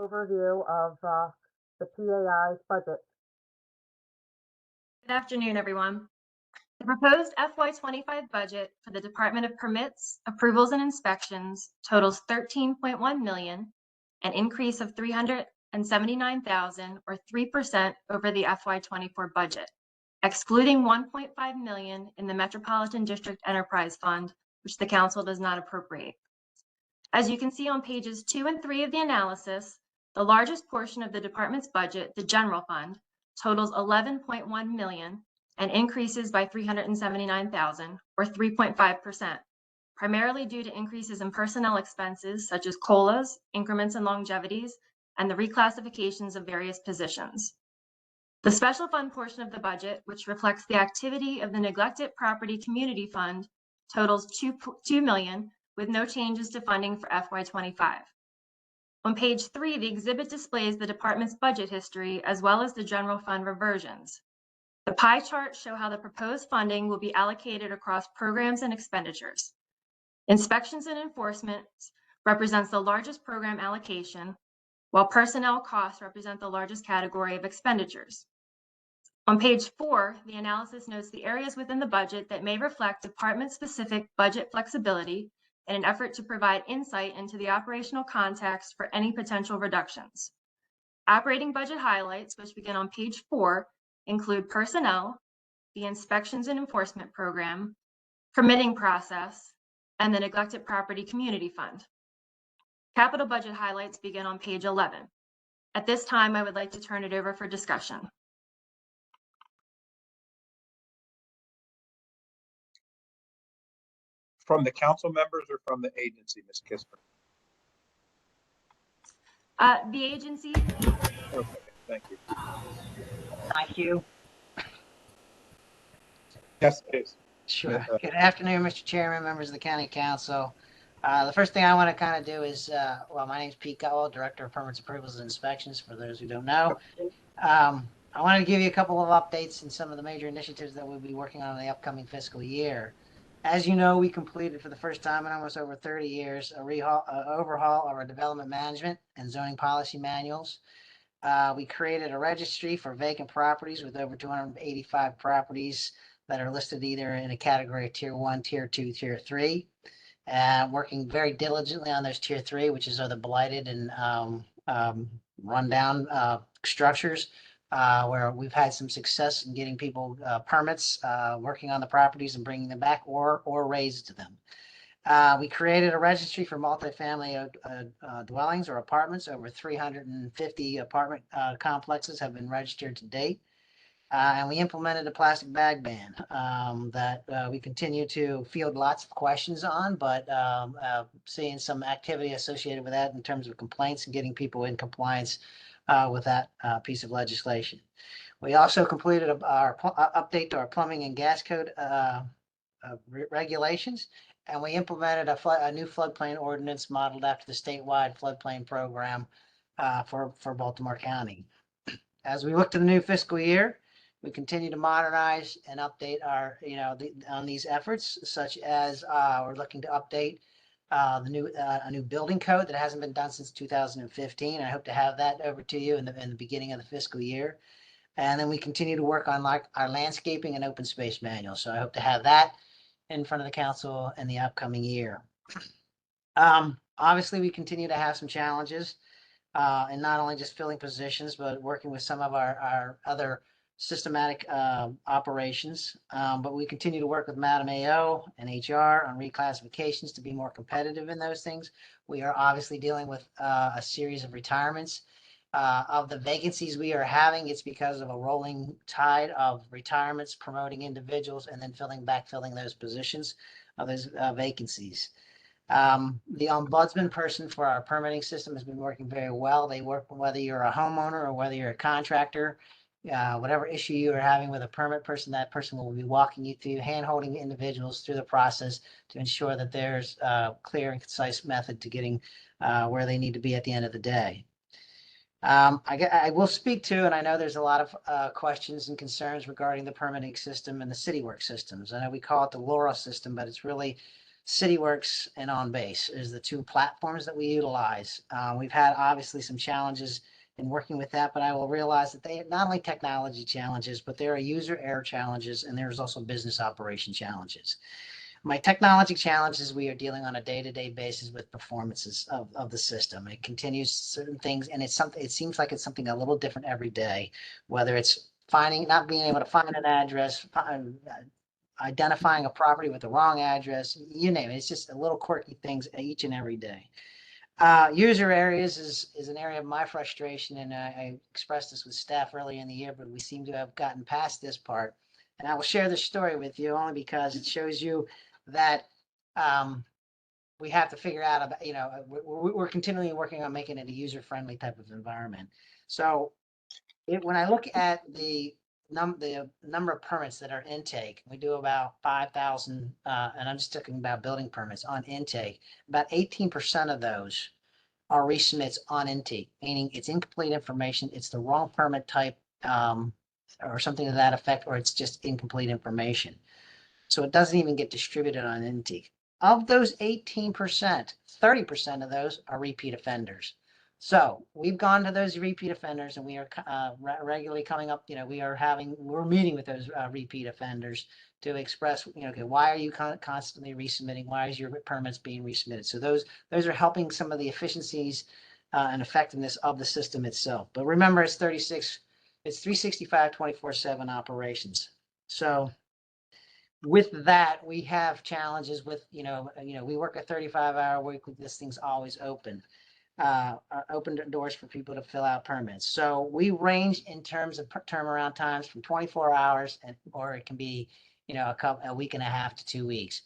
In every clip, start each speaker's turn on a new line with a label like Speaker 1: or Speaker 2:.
Speaker 1: overview of the PAI's budget.
Speaker 2: Good afternoon, everyone. The proposed FY25 budget for the Department of Permits, Approvals, and Inspections totals $13.1 million, an increase of $379,000 or 3% over the FY24 budget, excluding $1.5 million in the Metropolitan District Enterprise Fund, which the Council does not appropriate. As you can see on pages 2 and 3 of the analysis, the largest portion of the department's budget, the General Fund, totals $11.1 million and increases by $379,000 or 3.5%, primarily due to increases in personnel expenses such as COLAs, increments and longevities, and the reclassifications of various positions. The special fund portion of the budget, which reflects the activity of the Neglected Property Community Fund, totals $2 million, with no changes to funding for FY25. On page 3, the exhibit displays the department's budget history as well as the general fund reversions. The pie charts show how the proposed funding will be allocated across programs and expenditures. Inspections and enforcement represents the largest program allocation, while personnel costs represent the largest category of expenditures. On page 4, the analysis notes the areas within the budget that may reflect department-specific budget flexibility in an effort to provide insight into the operational context for any potential reductions. Operating budget highlights, which begin on page 4, include personnel, the inspections and enforcement program, permitting process, and the Neglected Property Community Fund. Capital budget highlights begin on page 11. At this time, I would like to turn it over for discussion.
Speaker 3: From the council members or from the agency, Ms. Kisper?
Speaker 2: The agency.
Speaker 3: Okay, thank you.
Speaker 4: Thank you.
Speaker 3: Yes, please.
Speaker 4: Sure. Good afternoon, Mr. Chairman, members of the County Council. The first thing I want to kind of do is, well, my name is Pete Gutwell, Director of Permits, Approvals, and Inspections, for those who don't know. I wanted to give you a couple of updates and some of the major initiatives that we'll be working on in the upcoming fiscal year. As you know, we completed for the first time in almost over 30 years a overhaul of our development management and zoning policy manuals. We created a registry for vacant properties with over 285 properties that are listed either in a category of Tier 1, Tier 2, Tier 3. Working very diligently on those Tier 3, which are the blighted and rundown structures, where we've had some success in getting people permits, working on the properties and bringing them back or raised to them. We created a registry for multifamily dwellings or apartments. Over 350 apartment complexes have been registered to date. And we implemented a plastic bag ban that we continue to field lots of questions on, but seeing some activity associated with that in terms of complaints and getting people in compliance with that piece of legislation. We also completed our update to our plumbing and gas code regulations, and we implemented a new floodplain ordinance modeled after the statewide floodplain program for Baltimore County. As we look to the new fiscal year, we continue to modernize and update our, on these efforts, such as we're looking to update a new building code that hasn't been done since 2015. I hope to have that over to you in the beginning of the fiscal year. And then we continue to work on our landscaping and open space manual. So I hope to have that in front of the council in the upcoming year. Obviously, we continue to have some challenges and not only just filling positions, but working with some of our other systematic operations. But we continue to work with Madam AO and HR on reclassifications to be more competitive in those things. We are obviously dealing with a series of retirements. Of the vacancies we are having, it's because of a rolling tide of retirements, promoting individuals, and then backfilling those positions of those vacancies. The ombudsman person for our permitting system has been working very well. They work whether you're a homeowner or whether you're a contractor. Whatever issue you are having with a permit person, that person will be walking you through, hand-holding individuals through the process to ensure that there's a clear and concise method to getting where they need to be at the end of the day. I will speak to, and I know there's a lot of questions and concerns regarding the permitting system and the CityWorks systems. I know we call it the Laura system, but it's really CityWorks and OnBase is the two platforms that we utilize. We've had obviously some challenges in working with that, but I will realize that they not only technology challenges, but there are user error challenges, and there's also business operation challenges. My technology challenges, we are dealing on a day-to-day basis with performances of the system. It continues certain things, and it's something, it seems like it's something a little different every day, whether it's not being able to find an address, identifying a property with the wrong address, you name it. It's just a little quirky things each and every day. User areas is an area of my frustration, and I expressed this with staff early in the year, but we seem to have gotten past this part. And I will share this story with you only because it shows you that we have to figure out about, we're continually working on making it a user-friendly type of environment. So when I look at the number of permits that are intake, we do about 5,000, and I'm just talking about building permits on intake. About 18% of those are resubmits on intake, meaning it's incomplete information, it's the wrong permit type, or something to that effect, or it's just incomplete information. So it doesn't even get distributed on intake. Of those 18%, 30% of those are repeat offenders. So we've gone to those repeat offenders, and we are regularly coming up, we're meeting with those repeat offenders to express, okay, why are you constantly resubmitting? Why is your permits being resubmitted? So those are helping some of the efficiencies and effectiveness of the system itself. But remember, it's 365, 24/7 operations. So with that, we have challenges with, we work a 35-hour week. This thing's always open. Open doors for people to fill out permits. So we range in terms of turnaround times from 24 hours, or it can be, a week and a half to 2 weeks.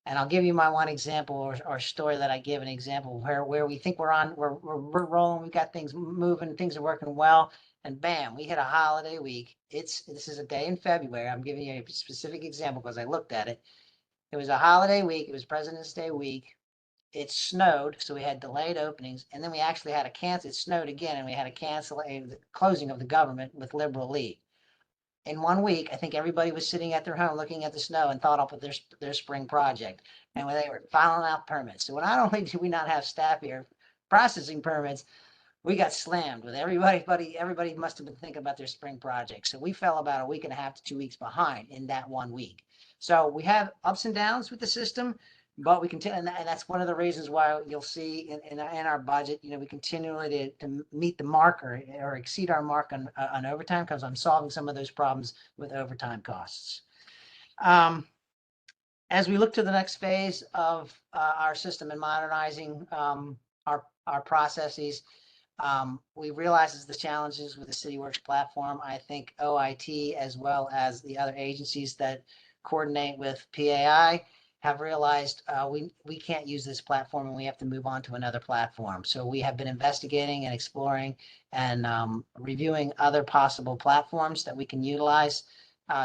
Speaker 4: And I'll give you my one example or story that I give an example where we think we're rolling, we got things moving, things are working well, and bam, we hit a holiday week. This is a day in February. I'm giving you a specific example because I looked at it. It was a holiday week. It was President's Day week. It snowed, so we had delayed openings, and then we actually had it snowed again, and we had to cancel the closing of the government with liberal leave. In 1 week, I think everybody was sitting at their home looking at the snow and thought up with their spring project, and when they were filing out permits. So not only do we not have staff here processing permits, we got slammed with everybody must have been thinking about their spring project. So we fell about a week and a half to 2 weeks behind in that 1 week. So we have ups and downs with the system, but we continue, and that's one of the reasons why you'll see in our budget, we continually to meet the mark or exceed our mark on overtime, because I'm solving some of those problems with overtime costs. As we look to the next phase of our system and modernizing our processes, we realize the challenges with the CityWorks platform. I think OIT, as well as the other agencies that coordinate with PAI, have realized we can't use this platform, and we have to move on to another platform. So we have been investigating and exploring and reviewing other possible platforms that we can utilize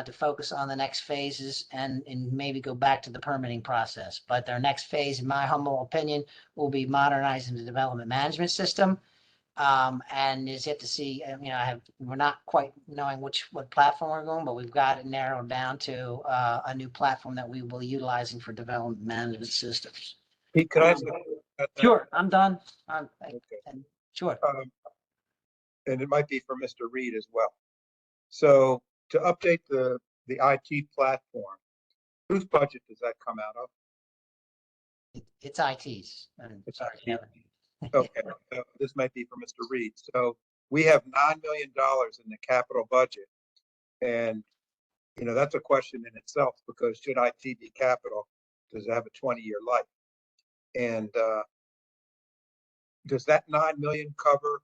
Speaker 4: to focus on the next phases and maybe go back to the permitting process. But our next phase, in my humble opinion, will be modernizing the development management system. And is yet to see, we're not quite knowing what platform we're going, but we've got it narrowed down to a new platform that we will be utilizing for development management systems.
Speaker 3: Pete, could I ask a question about that?
Speaker 4: Sure, I'm done.
Speaker 3: Okay.
Speaker 4: Sure.
Speaker 3: And it might be for Mr. Reed as well. So to update the IT platform, whose budget does that come out of?
Speaker 4: It's IT's.
Speaker 3: It's
Speaker 4: Sorry,
Speaker 3: IT.
Speaker 4: Kevin.
Speaker 3: Okay, this might be for Mr. Reed. So we have $9 million in the capital budget. And, that's a question in itself, because should IT be capital? Does it have a 20-year life? And does that $9 million cover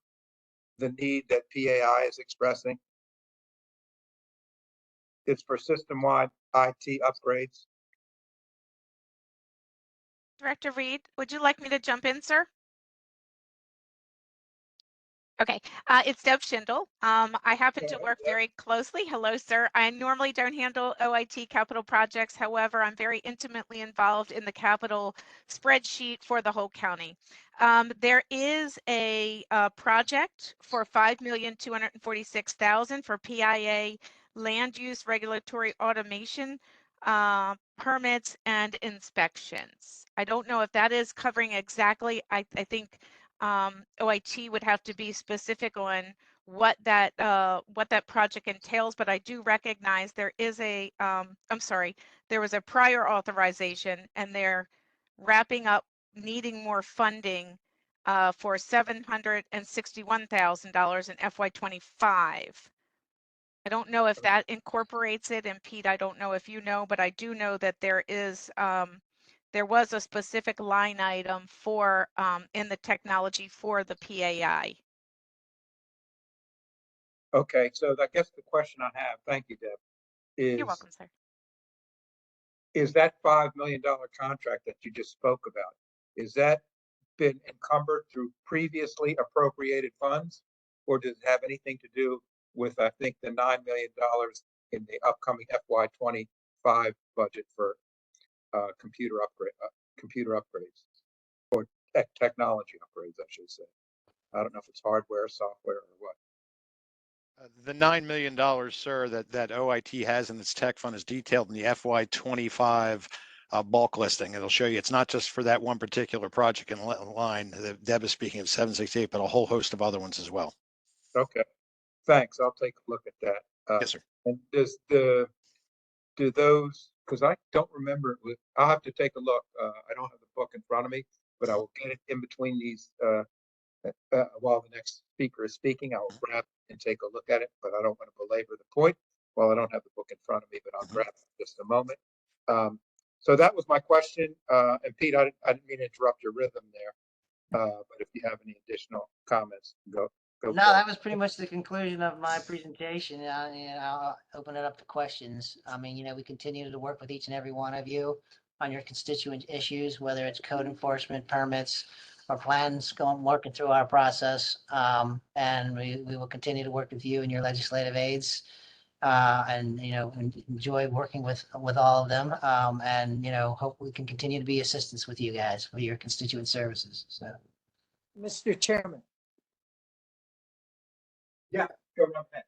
Speaker 3: the need that PAI is expressing? It's for system-wide IT upgrades.
Speaker 5: Director Reed, would you like me to jump in, sir? Okay, it's Deb Schindel. I happen to work very closely. Hello, sir. I normally don't handle OIT capital projects. However, I'm very intimately involved in the capital spreadsheet for the whole county. There is a project for $5,246,000 for PIA land use regulatory automation permits and inspections. I don't know if that is covering exactly. I think OIT would have to be specific on what that project entails, but I do recognize there is a I'm sorry, there was a prior authorization and they're wrapping up needing more funding for $761,000 in FY25. I don't know if that incorporates it, and Pete, I don't know if you know, but I do know that there was a specific line item for in the technology for the PAI.
Speaker 3: Okay, so I guess the question I have, thank you, Deb,
Speaker 5: You're
Speaker 3: is
Speaker 5: welcome, sir.
Speaker 3: that $5 million contract that you just spoke about, is that been encumbered through previously appropriated funds? Or does it have anything to do with, I think, the $9 million in the upcoming FY25 budget for computer upgrades or technology upgrades, I should say. I don't know if it's hardware, software, or what.
Speaker 6: The $9 million, sir, that OIT has in its tech fund is detailed in the FY25 bulk listing. It'll show you it's not just for that one particular project in line that Deb is speaking of 768, but a whole host of other ones as well.
Speaker 3: Okay, thanks. I'll take a look at that.
Speaker 6: Yes, sir.
Speaker 3: And do those, because I don't remember, I'll have to take a look. I don't have the book in front of me, but I will get it in between these while the next speaker is speaking. I will grab and take a look at it, but I don't want to belabor the point while I don't have the book in front of me, but I'll grab it in just a moment. So that was my question. And Pete, I didn't mean to interrupt your rhythm there, but if you have any additional comments, go.
Speaker 4: No, that was pretty much the conclusion of my presentation. And I'll open it up to questions. I mean, we continue to work with each and every one of you on your constituent issues, whether it's code enforcement, permits, or plans working through our process. And we will continue to work with you and your legislative aides. And enjoy working with all of them. And hope we can continue to be assistance with you guys for your constituent services. So,
Speaker 7: Mr. Chairman,
Speaker 3: Yeah, go ahead.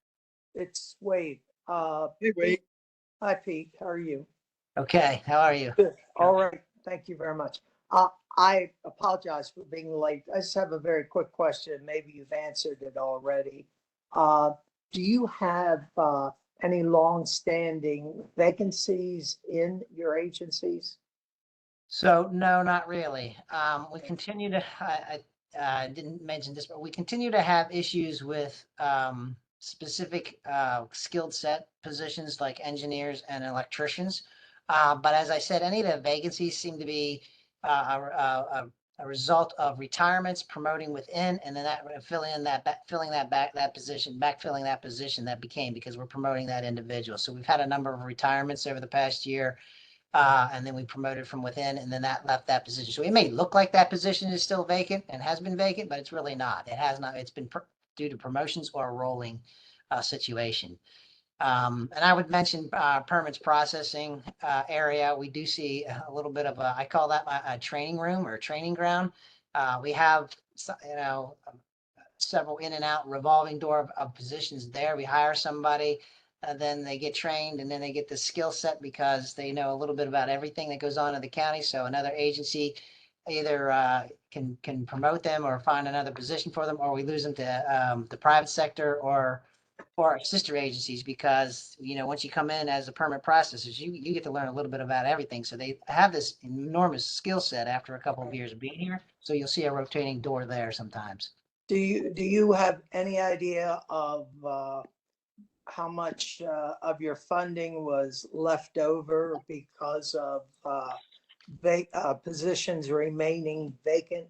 Speaker 7: it's Wade.
Speaker 3: Hey, Wade.
Speaker 7: Hi, Pete. How are you?
Speaker 4: okay, how are you?
Speaker 7: Good. All right. Thank you very much. I apologize for being late. I just have a very quick question. Maybe you've answered it already. Do you have any long-standing vacancies in your agencies?
Speaker 4: So no, not really. We continue to, I didn't mention this, but we continue to have issues with specific skilled set positions like engineers and electricians. But as I said, any of the vacancies seem to be a result of retirements, promoting within, and then backfilling that position that became, because we're promoting that individual. So we've had a number of retirements over the past year. And then we promoted from within, and then that left that position. So it may look like that position is still vacant and has been vacant, but it's really not. It has not. It's been due to promotions or a rolling situation. And I would mention permits processing area. We do see a little bit of I call that a training room or a training ground. We have, several in and out revolving door of positions there. We hire somebody. Then they get trained, and then they get the skill set because they know a little bit about everything that goes on in the county. So another agency either can promote them or find another position for them, or we lose them to the private sector or sister agencies, because once you come in as a permit processor, you get to learn a little bit about everything. So they have this enormous skill set after a couple of years of being here. So you'll see a rotating door there sometimes.
Speaker 7: Do you have any idea of how much of your funding was left over because of positions remaining vacant?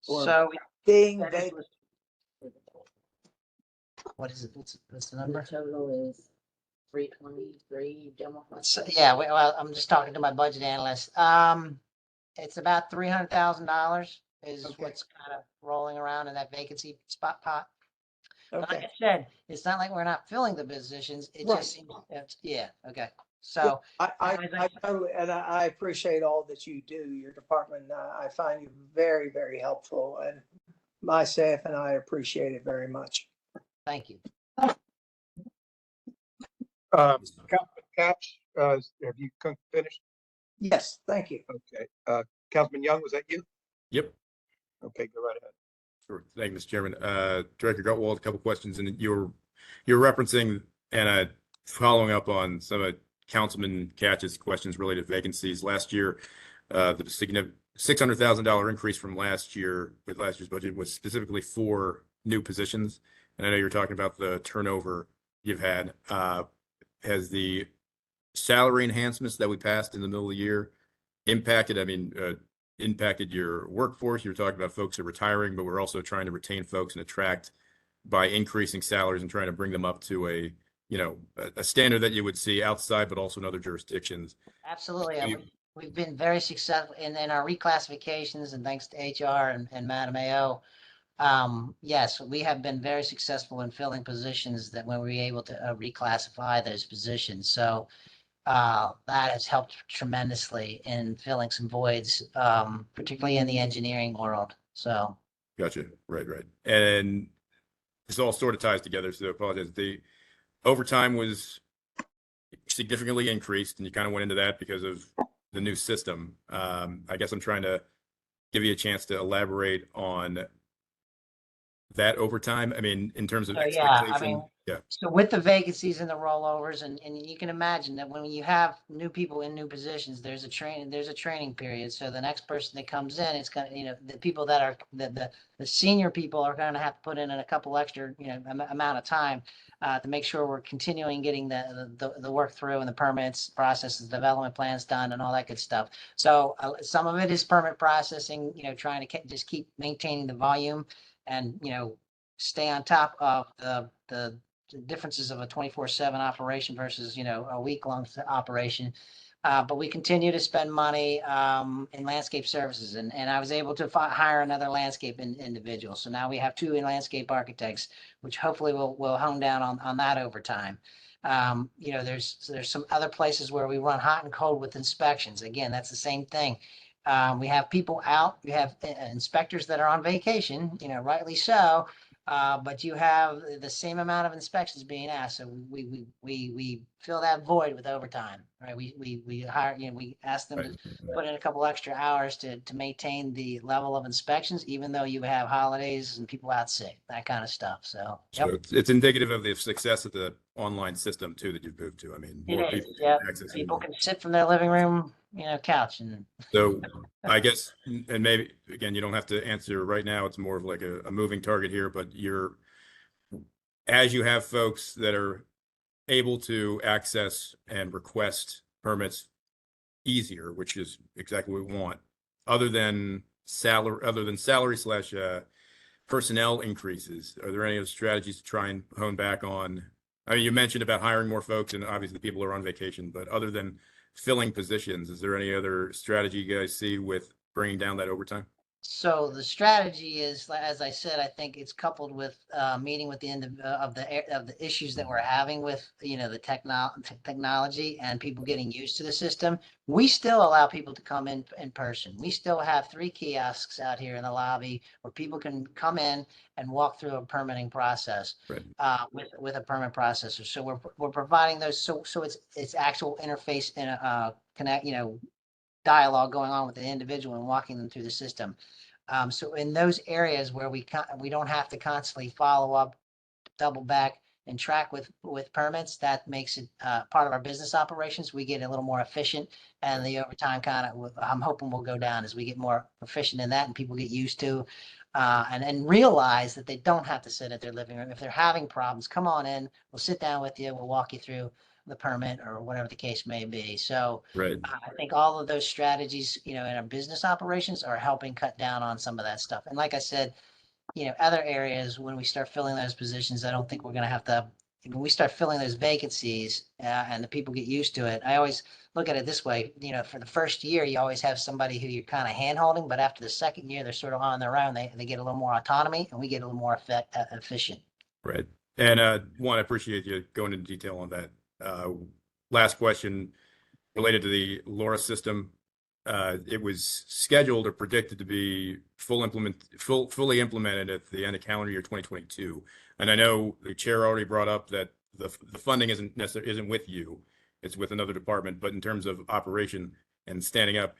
Speaker 7: Or
Speaker 4: So
Speaker 7: being
Speaker 4: that is
Speaker 7: vacant?
Speaker 4: what is it? What's the number?
Speaker 8: total is 323 demo fund.
Speaker 4: So, yeah, well, I'm just talking to my budget analyst. It's about $300,000 is
Speaker 7: Okay.
Speaker 4: what's kind of rolling around in that vacancy spot pot. But like
Speaker 7: Okay.
Speaker 4: I said, it's not like we're not filling the positions. It
Speaker 7: Right.
Speaker 4: just seems, yeah, okay. So
Speaker 7: I appreciate all that you do, your department. I find you very, very helpful, and my staff and I appreciate it very much.
Speaker 4: thank you.
Speaker 3: Councilman Capps, have you finished?
Speaker 7: Yes, thank you.
Speaker 3: Okay. Councilman Young, was that you?
Speaker 9: Yep.
Speaker 3: Okay, go right ahead.
Speaker 9: Sure. Thank you, Mr. Chairman. Director Gutwald, a couple questions, and you're referencing and following up on some of Councilman Catch's questions related to vacancies. Last year, the significant $600,000 increase from last year with last year's budget was specifically for new positions. And I know you're talking about the turnover you've had. Has the salary enhancements that we passed in the middle of the year impacted? Impacted your workforce? You're talking about folks who are retiring, but we're also trying to retain folks and attract by increasing salaries and trying to bring them up to a standard that you would see outside, but also in other jurisdictions.
Speaker 4: Absolutely.
Speaker 9: You-
Speaker 4: We've been very successful in our reclassifications, and thanks to HR and Madam AO. Yes, we have been very successful in filling positions that when we were able to reclassify those positions. So that has helped tremendously in filling some voids, particularly in the engineering world. So.
Speaker 9: Gotcha. Right. And this all sort of ties together, so I apologize. The overtime was significantly increased, and you kind of went into that because of the new system. I guess I'm trying to give you a chance to elaborate on that overtime. I mean, in terms of
Speaker 4: So, yeah, I
Speaker 9: expectation.
Speaker 4: mean,
Speaker 9: Yeah.
Speaker 4: So with the vacancies and the rollovers, and you can imagine that when you have new people in new positions, there's a training period. So the next person that comes in, it's gonna, the people that are the senior people are gonna have to put in a couple extra, amount of time to make sure we're continuing getting the work through and the permits, processes, development plans done, and all that good stuff. So some of it is permit processing, trying to just keep maintaining the volume and stay on top of the differences of a 24/7 operation versus, a week-long operation. But we continue to spend money in landscape services, and I was able to hire another landscape individual. So now we have 2 landscape architects, which hopefully will hone down on that over time. There's some other places where we run hot and cold with inspections. Again, that's the same thing. We have people out, we have inspectors that are on vacation, rightly so. But you have the same amount of inspections being asked, so we fill that void with overtime, right? We hire, we ask them to put in a couple extra hours to maintain the level of inspections, even though you have holidays and people out sick, that kind of stuff. So,
Speaker 9: So it's indicative of the success of the online system too that you've moved to. I mean, more
Speaker 4: it is.
Speaker 9: people
Speaker 4: Yeah,
Speaker 9: access
Speaker 4: people
Speaker 9: it.
Speaker 4: can sit from their living room, couch, and
Speaker 9: So I guess, and maybe, again, you don't have to answer right now. It's more of like a moving target here, but as you have folks that are able to access and request permits easier, which is exactly what we want, other than salary slash personnel increases, are there any other strategies to try and hone back on? I mean, you mentioned about hiring more folks, and obviously people are on vacation, but other than filling positions, is there any other strategy you guys see with bringing down that overtime?
Speaker 4: So the strategy is, as I said, I think it's coupled with meeting with the end of the issues that we're having with the technology and people getting used to the system. We still allow people to come in person. We still have 3 kiosks out here in the lobby where people can come in and walk through a permitting process
Speaker 9: Right.
Speaker 4: with a permit processor. So we're providing those. So it's actual interface and connect dialogue going on with the individual and walking them through the system. So in those areas where we don't have to constantly follow up, double back, and track with permits, that makes it part of our business operations. We get a little more efficient, and the overtime I'm hoping will go down as we get more proficient in that, and people get used to and realize that they don't have to sit at their living room. If they're having problems, come on in. We'll sit down with you. We'll walk you through the permit or whatever the case may be. So
Speaker 9: Right.
Speaker 4: I think all of those strategies, in our business operations are helping cut down on some of that stuff. And like I said, other areas, when we start filling those positions, I don't think we're going to have to, when we start filling those vacancies and the people get used to it, I always look at it this way, for the first year, you always have somebody who you're kind of hand holding, but after the second year, they're sort of on their own. They get a little more autonomy, and we get a little more efficient.
Speaker 9: Right. And I appreciate you going into detail on that. Last question related to the LoRa system. It was scheduled or predicted to be fully implemented at the end of calendar year 2022. And I know the chair already brought up that the funding isn't with you. it's with another department, but in terms of operation and standing up,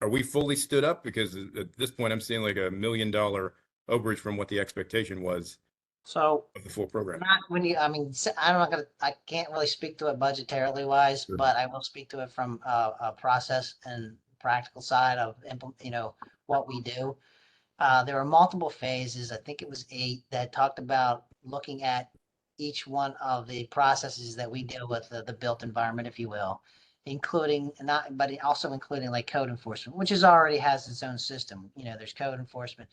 Speaker 9: are we fully stood up? Because at this point, I'm seeing like $1 million overage from what the expectation was
Speaker 4: So
Speaker 9: of the full program.
Speaker 4: not when you, I mean, I can't really speak to it budgetarily wise,
Speaker 9: Sure.
Speaker 4: but I will speak to it from a process and practical side of, what we do. There were multiple phases. I think it was 8 that talked about looking at each one of the processes that we deal with, the built environment, if you will, including but also including like code enforcement, which already has its own system. There's code enforcement.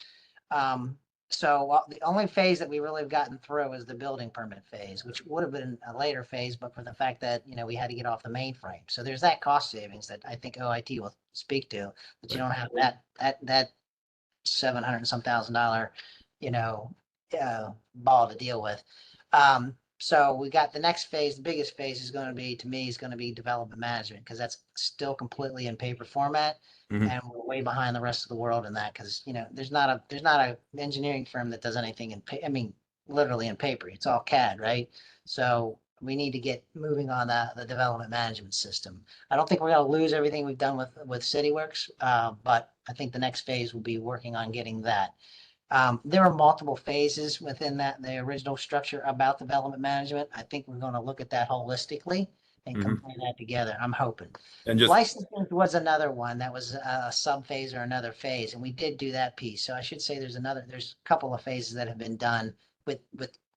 Speaker 4: So the only phase that we really have gotten through is the building permit phase, which would have been a later phase, but for the fact that, we had to get off the mainframe. So there's that cost savings that I think OIT will speak to, that you don't have that $700 and some $1,000, ball to deal with. So we got the next phase. The biggest phase is going to be, to me, is going to be development management, because that's still completely in paper format.
Speaker 9: Mhm.
Speaker 4: And we're way behind the rest of the world in that, because, there's not a engineering firm that does anything literally in paper. It's all CAD, right? So we need to get moving on the development management system. I don't think we're going to lose everything we've done with CityWorks, but I think the next phase will be working on getting that. There are multiple phases within the original structure about development management. I think we're going to look at that holistically and
Speaker 9: Mhm.
Speaker 4: combine that together. I'm hoping.
Speaker 9: And just,
Speaker 4: Licensing was another one that was a sub phase or another phase, and we did do that piece. So I should say there's a couple of phases that have been done with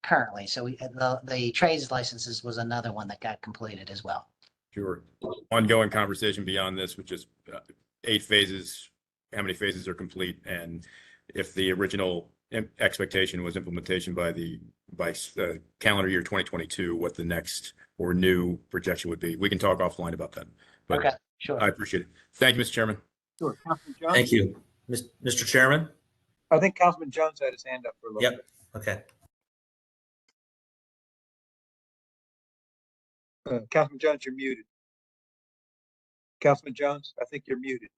Speaker 4: currently. So the trades licenses was another one that got completed as well.
Speaker 9: sure, ongoing conversation beyond this, with just 8 phases, how many phases are complete, and if the original expectation was implementation by calendar year 2022, what the next or new projection would be. We can talk offline about that. But
Speaker 4: Okay, sure.
Speaker 9: I appreciate it. Thank you, Mr. Chairman.
Speaker 3: Sure. Councilman Jones?
Speaker 10: Thank you. Mr. Chairman?
Speaker 3: I think Councilman Jones had his hand up for a little
Speaker 10: Yep.
Speaker 3: bit.
Speaker 10: Okay.
Speaker 3: Councilman Jones, you're muted. Councilman Jones, I think you're muted.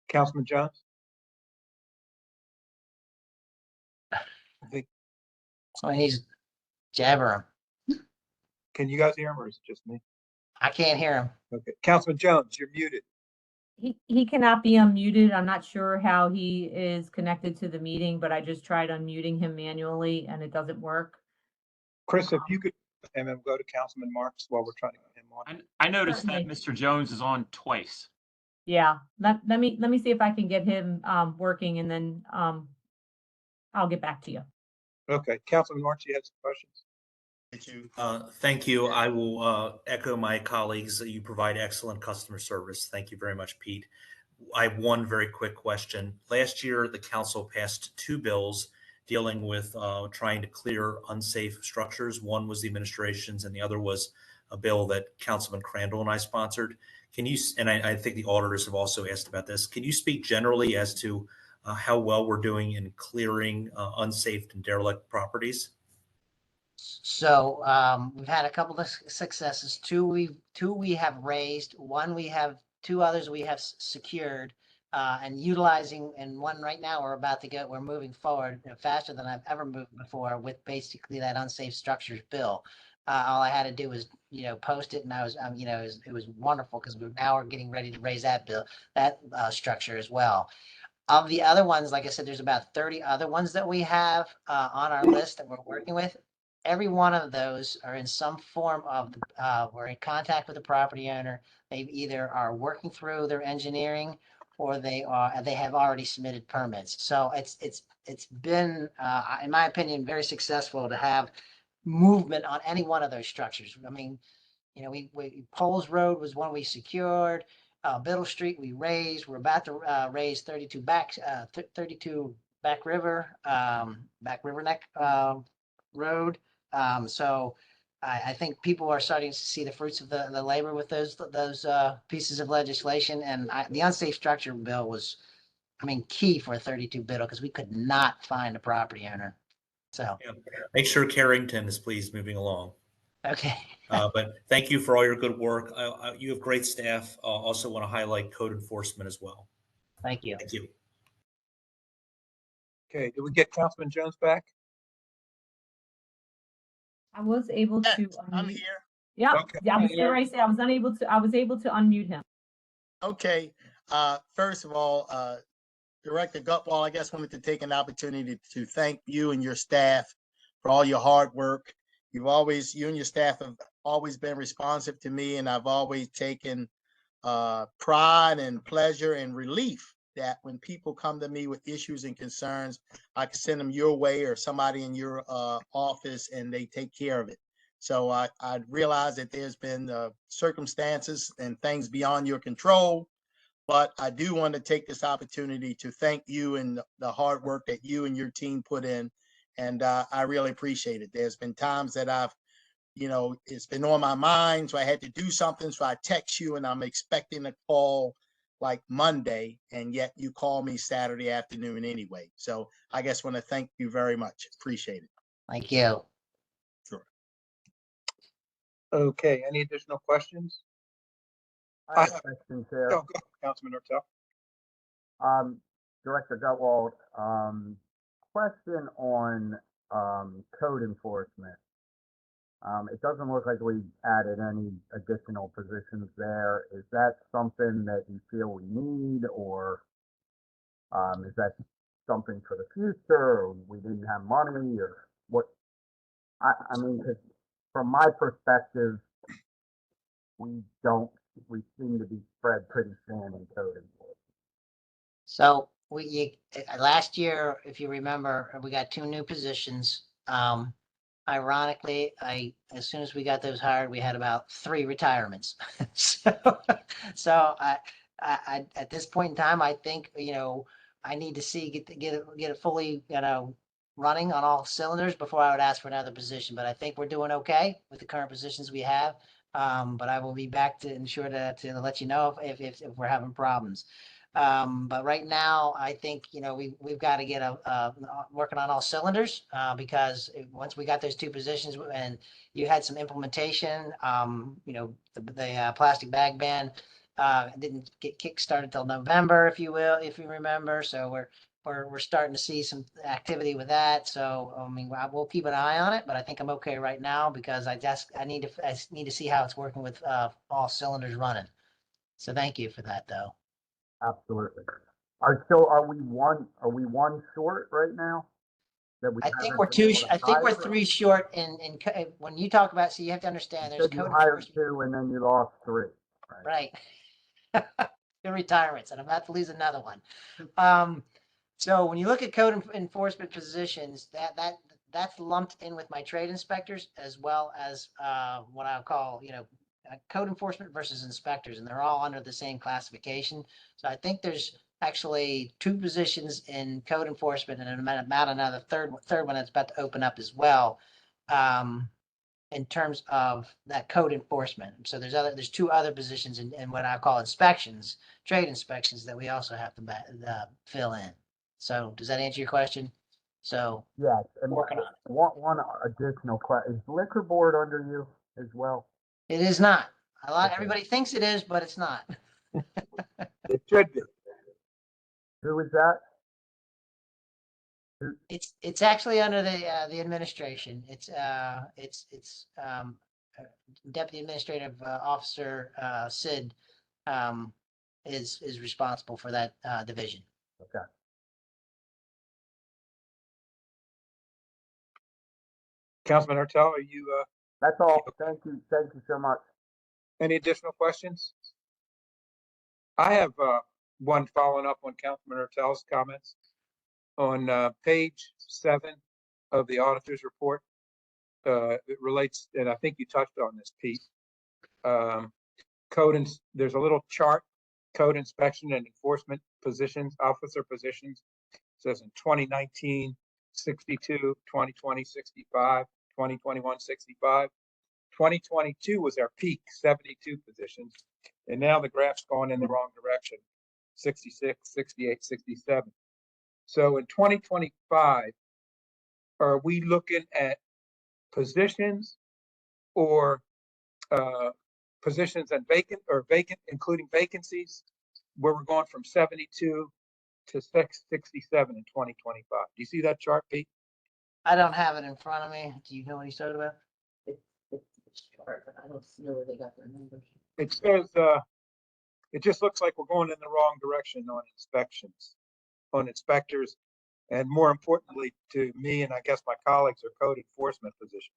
Speaker 3: Councilman Jones? I think,
Speaker 4: So he's jabbering.
Speaker 3: can you guys hear him, or is it just me?
Speaker 4: I can't hear him.
Speaker 3: Okay, Councilman Jones, you're muted.
Speaker 1: He cannot be unmuted. I'm not sure how he is connected to the meeting, but I just tried unmuting him manually and it doesn't work.
Speaker 3: Chris, if you could, and then go to Councilman Marks while we're trying to get him on.
Speaker 11: I noticed that
Speaker 1: Certainly.
Speaker 11: Mr. Jones is on twice.
Speaker 1: Yeah, let me see if I can get him working, and then I'll get back to you.
Speaker 3: Okay, Councilman Marks, you had some questions?
Speaker 10: Thank you. I will echo my colleagues that you provide excellent customer service. Thank you very much, Pete. I have one very quick question. Last year, the council passed 2 bills dealing with trying to clear unsafe structures. One was the administration's, and the other was a bill that Councilman Crandall and I sponsored. Can you, and I think the auditors have also asked about this, can you speak generally as to how well we're doing in clearing unsafe and derelict properties?
Speaker 4: So we've had a couple of successes. Two we have raised. Two others we have secured and utilizing. And one right now we're moving forward faster than I've ever moved before with basically that unsafe structures bill. All I had to do was post it, and I was it was wonderful, because we're getting ready to raise that structure as well. Of the other ones, like I said, there's about 30 other ones that we have on our list that we're working with. Every one of those are in some form of, we're in contact with the property owner. They either are working through their engineering, or they have already submitted permits. So it's been, in my opinion, very successful to have movement on any one of those structures. I mean, Poles Road was one we secured. Biddle Street we raised. We're about to raise 32 Back River Neck Road. So I think people are starting to see the fruits of the labor with those pieces of legislation. And the unsafe structure bill was, key for a 32 biddle, because we could not find a property owner. So
Speaker 10: Make sure Carrington is please moving along.
Speaker 4: okay.
Speaker 10: But thank you for all your good work. You have great staff. Also want to highlight code enforcement as well.
Speaker 4: Thank you.
Speaker 10: Thank you.
Speaker 3: Okay, did we get Councilman Jones back?
Speaker 1: I was able
Speaker 12: Yes,
Speaker 1: to
Speaker 12: I'm
Speaker 1: unmute.
Speaker 12: here.
Speaker 1: Yeah,
Speaker 3: Okay.
Speaker 1: I was
Speaker 8: Yeah.
Speaker 1: gonna say, I was able to unmute him.
Speaker 12: Okay. First of all, Director Gutwall, I guess wanted to take an opportunity to thank you and your staff for all your hard work. You and your staff have always been responsive to me, and I've always taken pride and pleasure and relief that when people come to me with issues and concerns, I can send them your way or somebody in your office, and they take care of it. So I realize that there's been circumstances and things beyond your control, but I do want to take this opportunity to thank you and the hard work that you and your team put in. And I really appreciate it. There's been times that it's been on my mind, so I had to do something. So I text you and I'm expecting a call like Monday, and yet you call me Saturday afternoon anyway. So I guess want to thank you very much. Appreciate it.
Speaker 4: Thank you.
Speaker 12: Sure.
Speaker 3: Okay, any additional questions?
Speaker 13: I have a question, Chair.
Speaker 3: Go, Councilman Ortel.
Speaker 13: Director Gutwald, question on code enforcement. It doesn't look like we added any additional positions there. Is that something that you feel we need, or is that something for the future, or we didn't have money, or what? I mean, 'cause from my perspective, we seem to be spread pretty thin in code enforcement.
Speaker 4: So last year, if you remember, we got 2 new positions. Ironically, as soon as we got those hired, we had about 3 retirements. So I at this point in time, I think, I need to get it fully, running on all cylinders before I would ask for another position. But I think we're doing okay with the current positions we have. But I will be back to ensure to let you know if we're having problems. But right now, I think, we've got to get working on all cylinders, because once we got those 2 positions and you had some implementation, the plastic bag ban didn't get kick-started till November, if you remember. So we're starting to see some activity with that. So, I mean, we'll keep an eye on it, but I think I'm okay right now because I need to see how it's working with all cylinders running. So thank you for that, though.
Speaker 13: Absolutely. Are we one short right now? That we
Speaker 4: I think
Speaker 13: haven't
Speaker 4: we're
Speaker 13: been able to
Speaker 4: I think we're
Speaker 13: hire?
Speaker 4: 3 short when you talk about, so you have to understand,
Speaker 13: You
Speaker 4: there's
Speaker 13: said you
Speaker 4: code
Speaker 13: hired
Speaker 4: enforcement,
Speaker 13: 2 and then you lost 3.
Speaker 4: right? Good retirements, and I'm about to lose another one. So when you look at code enforcement positions, that's lumped in with my trade inspectors, as well as what I'll call, code enforcement versus inspectors, and they're all under the same classification. So I think there's actually 2 positions in code enforcement, and about another third one that's about to open up as well. In terms of that code enforcement. So there's 2 other positions in what I call inspections, trade inspections, that we also have to fill in. So does that answer your question? So
Speaker 13: Yes, and
Speaker 4: working on it.
Speaker 13: one additional question: is liquor board under you as well?
Speaker 4: It is not.
Speaker 13: Okay.
Speaker 4: Everybody thinks it is, but it's not.
Speaker 3: It should be.
Speaker 13: Who is that?
Speaker 4: It's actually under the administration. It's Deputy Administrative Officer Sid is responsible for that division.
Speaker 13: Okay.
Speaker 3: Councilman Ortel, are you,
Speaker 13: That's all. Thank you. Thank you so much.
Speaker 3: any additional questions? I have one following up on Councilman Ortel's comments. On page 7 of the auditor's report, it relates, and I think you touched on this, Pete. There's a little chart, code inspection and enforcement positions, officer positions. It says in 2019, 62, 2020, 65, 2021, 65. 2022 was our peak, 72 positions. And now the graph's going in the wrong direction, 66, 68, 67. So in 2025, are we looking at positions or positions and vacant, including vacancies, where we're going from 72 to 667 in 2025? Do you see that chart, Pete?
Speaker 4: I don't have it in front of me. Do you know what he's talking about?
Speaker 8: chart, but I don't know where they got their numbers.
Speaker 3: It says, it just looks like we're going in the wrong direction on inspections, on inspectors, and more importantly to me, and I guess my colleagues, are code enforcement positions.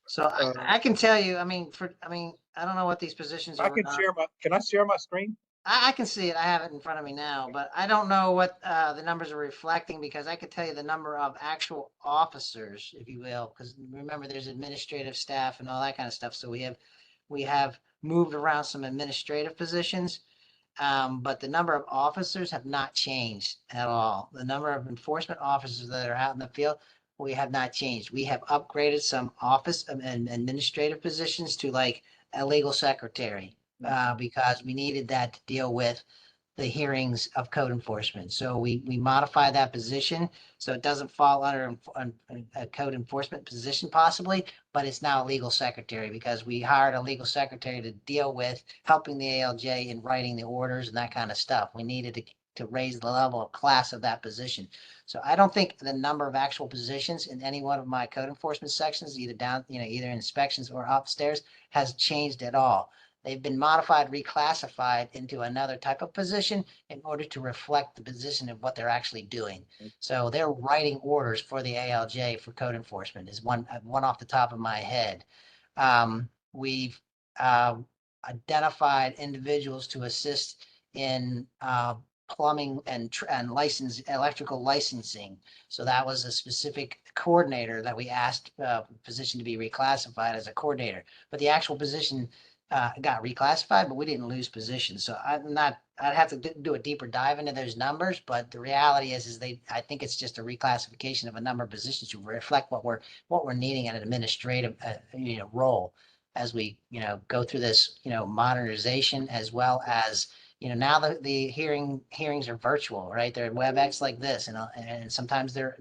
Speaker 4: So I can tell you, I mean, I don't know what these positions
Speaker 3: I
Speaker 4: are.
Speaker 3: can I share my screen?
Speaker 4: I can see it. I have it in front of me now, but I don't know what the numbers are reflecting because I could tell you the number of actual officers, if you will, because remember there's administrative staff and all that kind of stuff. So we have moved around some administrative positions, but the number of officers have not changed at all. The number of enforcement officers that are out in the field, we have not changed. We have upgraded some office and administrative positions to like a legal secretary because we needed that to deal with the hearings of code enforcement. So we modified that position so it doesn't fall under a code enforcement position possibly, but it's now a legal secretary because we hired a legal secretary to deal with helping the ALJ in writing the orders and that kind of stuff. We needed to raise the level of class of that position. So I don't think the number of actual positions in any one of my code enforcement sections, either down, either inspections or upstairs, has changed at all. They've been modified, reclassified into another type of position in order to reflect the position of what they're actually doing. So they're writing orders for the ALJ for code enforcement is one off the top of my head. We've identified individuals to assist in plumbing and electrical licensing. So that was a specific coordinator that we asked position to be reclassified as a coordinator, but the actual position got reclassified, but we didn't lose positions. So I'd have to do a deeper dive into those numbers, but the reality is I think it's just a reclassification of a number of positions to reflect what we're needing in an administrative, role as we, go through this, modernization as well as, now the hearings are virtual, right? They're WebEx like this, and sometimes they're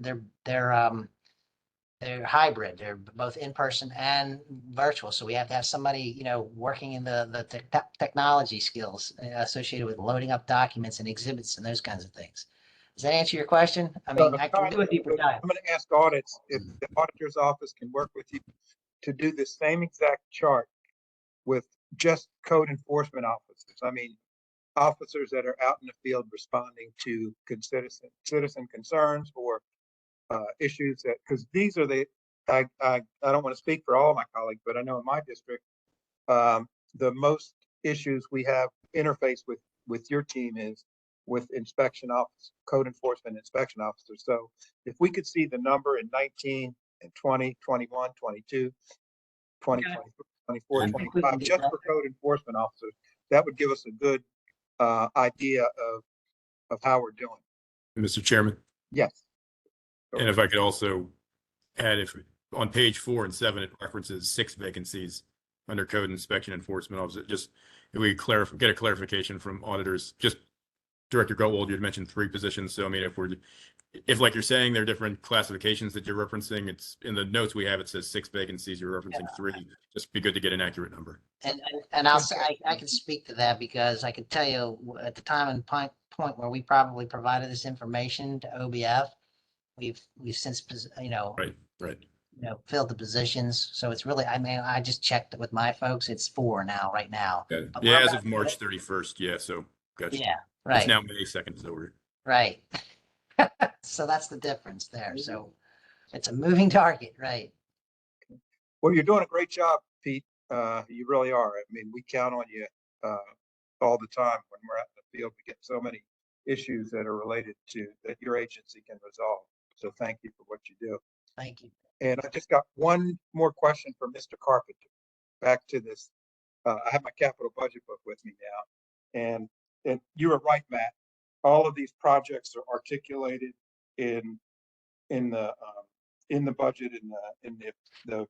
Speaker 4: hybrid. They're both in person and virtual. So we have to have somebody, working in the technology skills associated with loading up documents and exhibits and those kinds of things. Does that answer your question? I mean, I can do a deeper dive.
Speaker 3: I'm going to ask audits if the auditor's office can work with you to do the same exact chart with just code enforcement officers. I mean, officers that are out in the field responding to citizen concerns or issues that, because these are I don't want to speak for all of my colleagues, but I know in my district, the most issues we have interface with your team is with inspection officers, code enforcement inspection officers. So if we could see the number in 19 and 20, 21, 22, 20, 24, 25, just for code enforcement officers, that would give us a good idea of how we're doing.
Speaker 9: Mr. Chairman?
Speaker 3: Yes.
Speaker 9: And if I could also add, if on page 4 and 7, it references 6 vacancies under code inspection enforcement officer, just if we get a clarification from auditors, just Director Gutwald, you had mentioned 3 positions. So, I mean, if like you're saying, there are different classifications that you're referencing, it's in the notes we have, it says 6 vacancies, you're referencing 3. Just be good to get an accurate number.
Speaker 4: And I'll say, I can speak to that because I can tell you at the time and point where we probably provided this information to OBF, we've since,
Speaker 9: Right.
Speaker 4: Filled the positions. So it's really, I mean, I just checked it with my folks. It's 4 now, right now.
Speaker 9: Yeah, as of March 31st. Yeah. So gotcha.
Speaker 4: Yeah, right.
Speaker 9: It's now May 2nd. So
Speaker 4: right. So that's the difference there. So it's a moving target, right?
Speaker 3: Well, you're doing a great job, Pete. You really are. I mean, we count on you all the time when we're out in the field. We get so many issues that are related to that your agency can resolve. So thank you for what you do.
Speaker 4: Thank you.
Speaker 3: And I just got one more question for Mr. Carpenter. Back to this, I have my capital budget book with me now, and you were right, Matt. All of these projects are articulated in the budget in the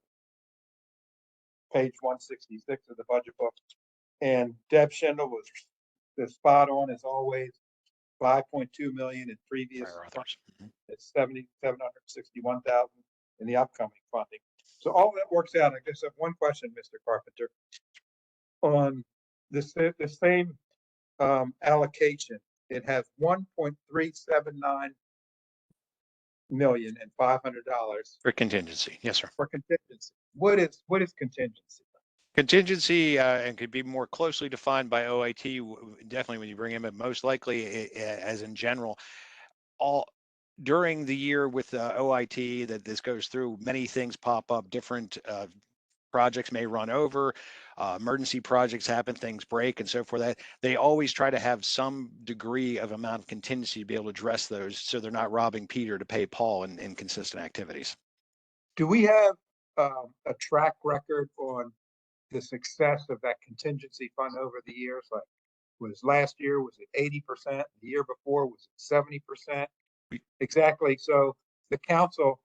Speaker 3: page 166 of the budget book. And Deb Schindel was the spot on as always. 5.2 million in previous. It's 761,000 in the upcoming funding. So all that works out. I guess I have one question, Mr. Carpenter, on the same allocation. It has 1.379 $1,500,000
Speaker 6: For contingency. Yes, sir.
Speaker 3: for contingency. What is contingency?
Speaker 6: Contingency, and could be more closely defined by OIT, definitely when you bring him in, most likely, as in general, all during the year with OIT that this goes through, many things pop up, different projects may run over, emergency projects happen, things break and so forth. That they always try to have some degree of amount of contingency to be able to address those so they're not robbing Peter to pay Paul in inconsistent activities.
Speaker 3: Do we have a track record on the success of that contingency fund over the years? Like, was last year, was it 80%? The year before, was it 70%? Exactly. So the council,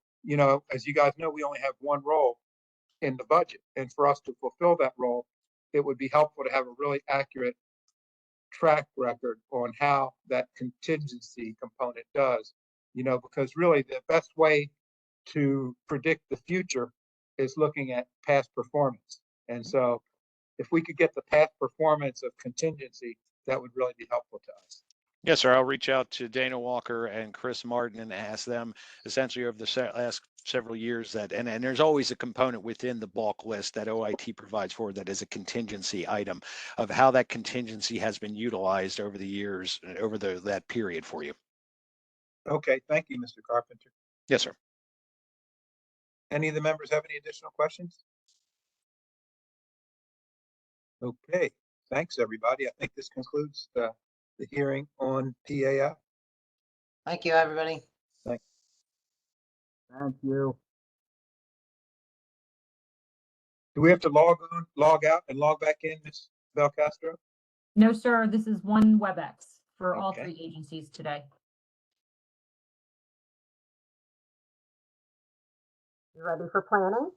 Speaker 3: as you guys know, we only have one role in the budget. And for us to fulfill that role, it would be helpful to have a really accurate track record on how that contingency component does, because really the best way to predict the future is looking at past performance. And so if we could get the past performance of contingency, that would really be helpful to us.
Speaker 6: Yes, sir. I'll reach out to Dana Walker and Chris Martin and ask them essentially over the last several years that, and there's always a component within the bulk list that OIT provides for that is a contingency item of how that contingency has been utilized over the years, over that period for you.
Speaker 3: Okay. Thank you, Mr. Carpenter.
Speaker 6: Yes, sir.
Speaker 3: Any of the members have any additional questions? Okay. Thanks, everybody. I think this concludes the hearing on PAI.
Speaker 4: Thank you, everybody.
Speaker 3: Thanks.
Speaker 13: Thank you.
Speaker 3: Do we have to log on, log out, and log back in, Ms. Belcastro?
Speaker 1: No, sir, this is one WebEx for all
Speaker 3: Okay.
Speaker 1: 3 agencies today.
Speaker 14: You ready for planning?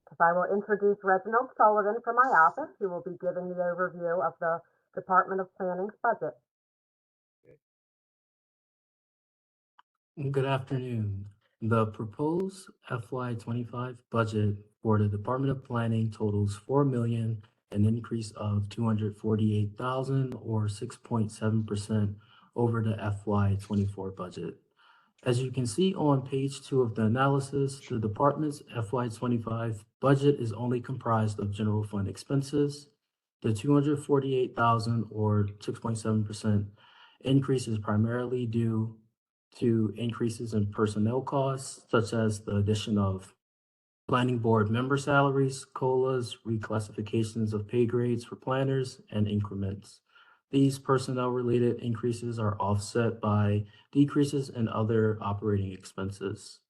Speaker 14: Because I will introduce Reginald Sullivan from my office, who will be giving the overview of the Department of Planning's budget.
Speaker 15: Good afternoon. The proposed FY25 budget for the Department of Planning totals $4 million, an increase of $248,000 or 6.7% over the FY24 budget. As you can see on page 2 of the analysis, the department's FY25 budget is only comprised of general fund expenses. The $248,000 or 6.7% increase is primarily due to increases in personnel costs, such as the addition of planning board member salaries, COLAs, reclassifications of pay grades for planners, and increments. These personnel-related increases are offset by decreases in other operating expenses.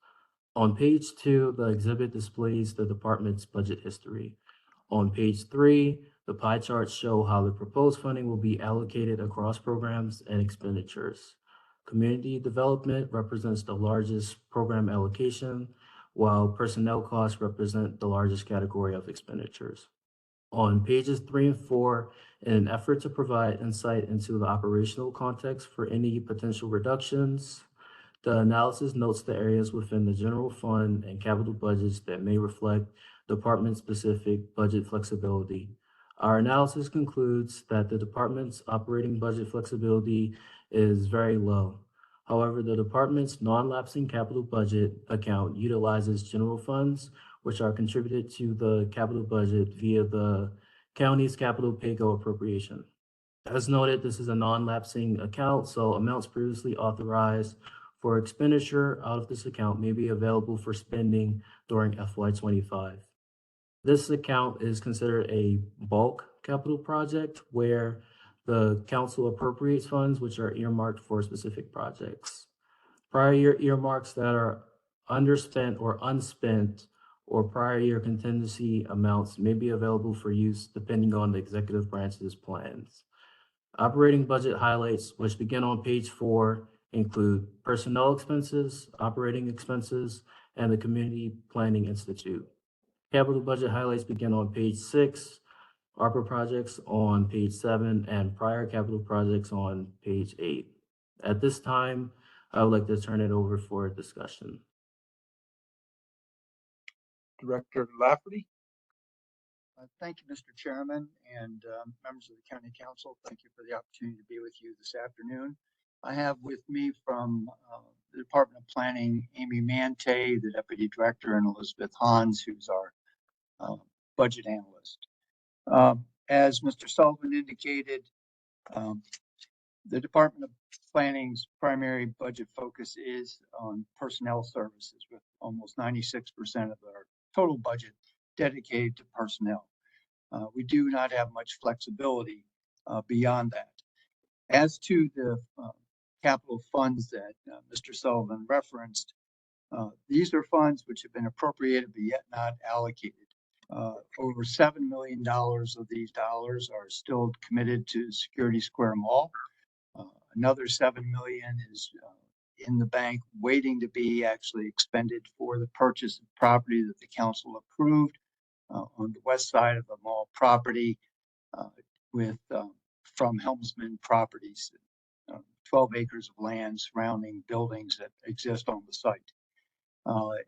Speaker 15: On page 2, the exhibit displays the department's budget history. On page 3, the pie charts show how the proposed funding will be allocated across programs and expenditures. Community development represents the largest program allocation, while personnel costs represent the largest category of expenditures. On pages 3 and 4, in an effort to provide insight into the operational context for any potential reductions, the analysis notes the areas within the general fund and capital budgets that may reflect department-specific budget flexibility. Our analysis concludes that the department's operating budget flexibility is very low. However, the department's non-lapsing capital budget account utilizes general funds, which are contributed to the capital budget via the county's capital pay-go appropriation. As noted, this is a non-lapsing account, so amounts previously authorized for expenditure out of this account may be available for spending during FY25. This account is considered a bulk capital project where the council appropriates funds which are earmarked for specific projects. Prior year earmarks that are underspent or unspent or prior year contingency amounts may be available for use depending on the executive branch's plans. Operating budget highlights, which begin on page 4, include personnel expenses, operating expenses, and the Community Planning Institute. Capital budget highlights begin on page 6, ARPA projects on page 7, and prior capital projects on page 8. At this time, I would like to turn it over for discussion.
Speaker 3: Director Lafferty.
Speaker 16: Thank you, Mr. Chairman, and members of the County Council. Thank you for the opportunity to be with you this afternoon. I have with me from the Department of Planning, Amy Mante, the Deputy Director, and Elizabeth Hans, who's our budget analyst. As Mr. Sullivan indicated, the Department of Planning's primary budget focus is on personnel services, with almost 96% of our total budget dedicated to personnel. We do not have much flexibility beyond that. As to the capital funds that Mr. Sullivan referenced, these are funds which have been appropriated but yet not allocated. Over $7 million of these dollars are still committed to Security Square Mall. Another $7 million is in the bank waiting to be actually expended for the purchase of property that the council approved on the west side of the mall property from Helmsman Properties, 12 acres of land surrounding buildings that exist on the site.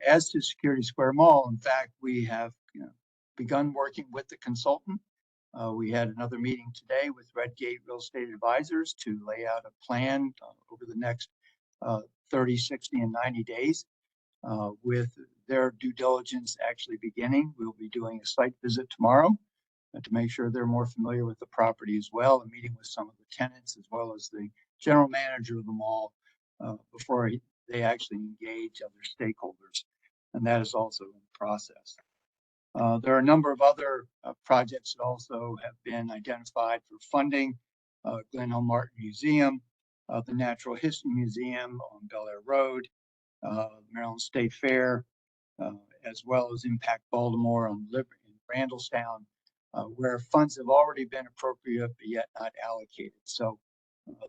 Speaker 16: As to Security Square Mall, in fact, we have begun working with the consultant. We had another meeting today with Redgate Real Estate Advisors to lay out a plan over the next 30, 60, and 90 days. With their due diligence actually beginning, we'll be doing a site visit tomorrow to make sure they're more familiar with the property as well, and meeting with some of the tenants as well as the general manager of the mall before they actually engage other stakeholders. And that is also in the process. There are a number of other projects that also have been identified for funding. Glen Home Martin Museum, the Natural History Museum on Bel Air Road, Maryland State Fair, as well as Impact Baltimore on Liberty in Randallstown, where funds have already been appropriated but yet not allocated. So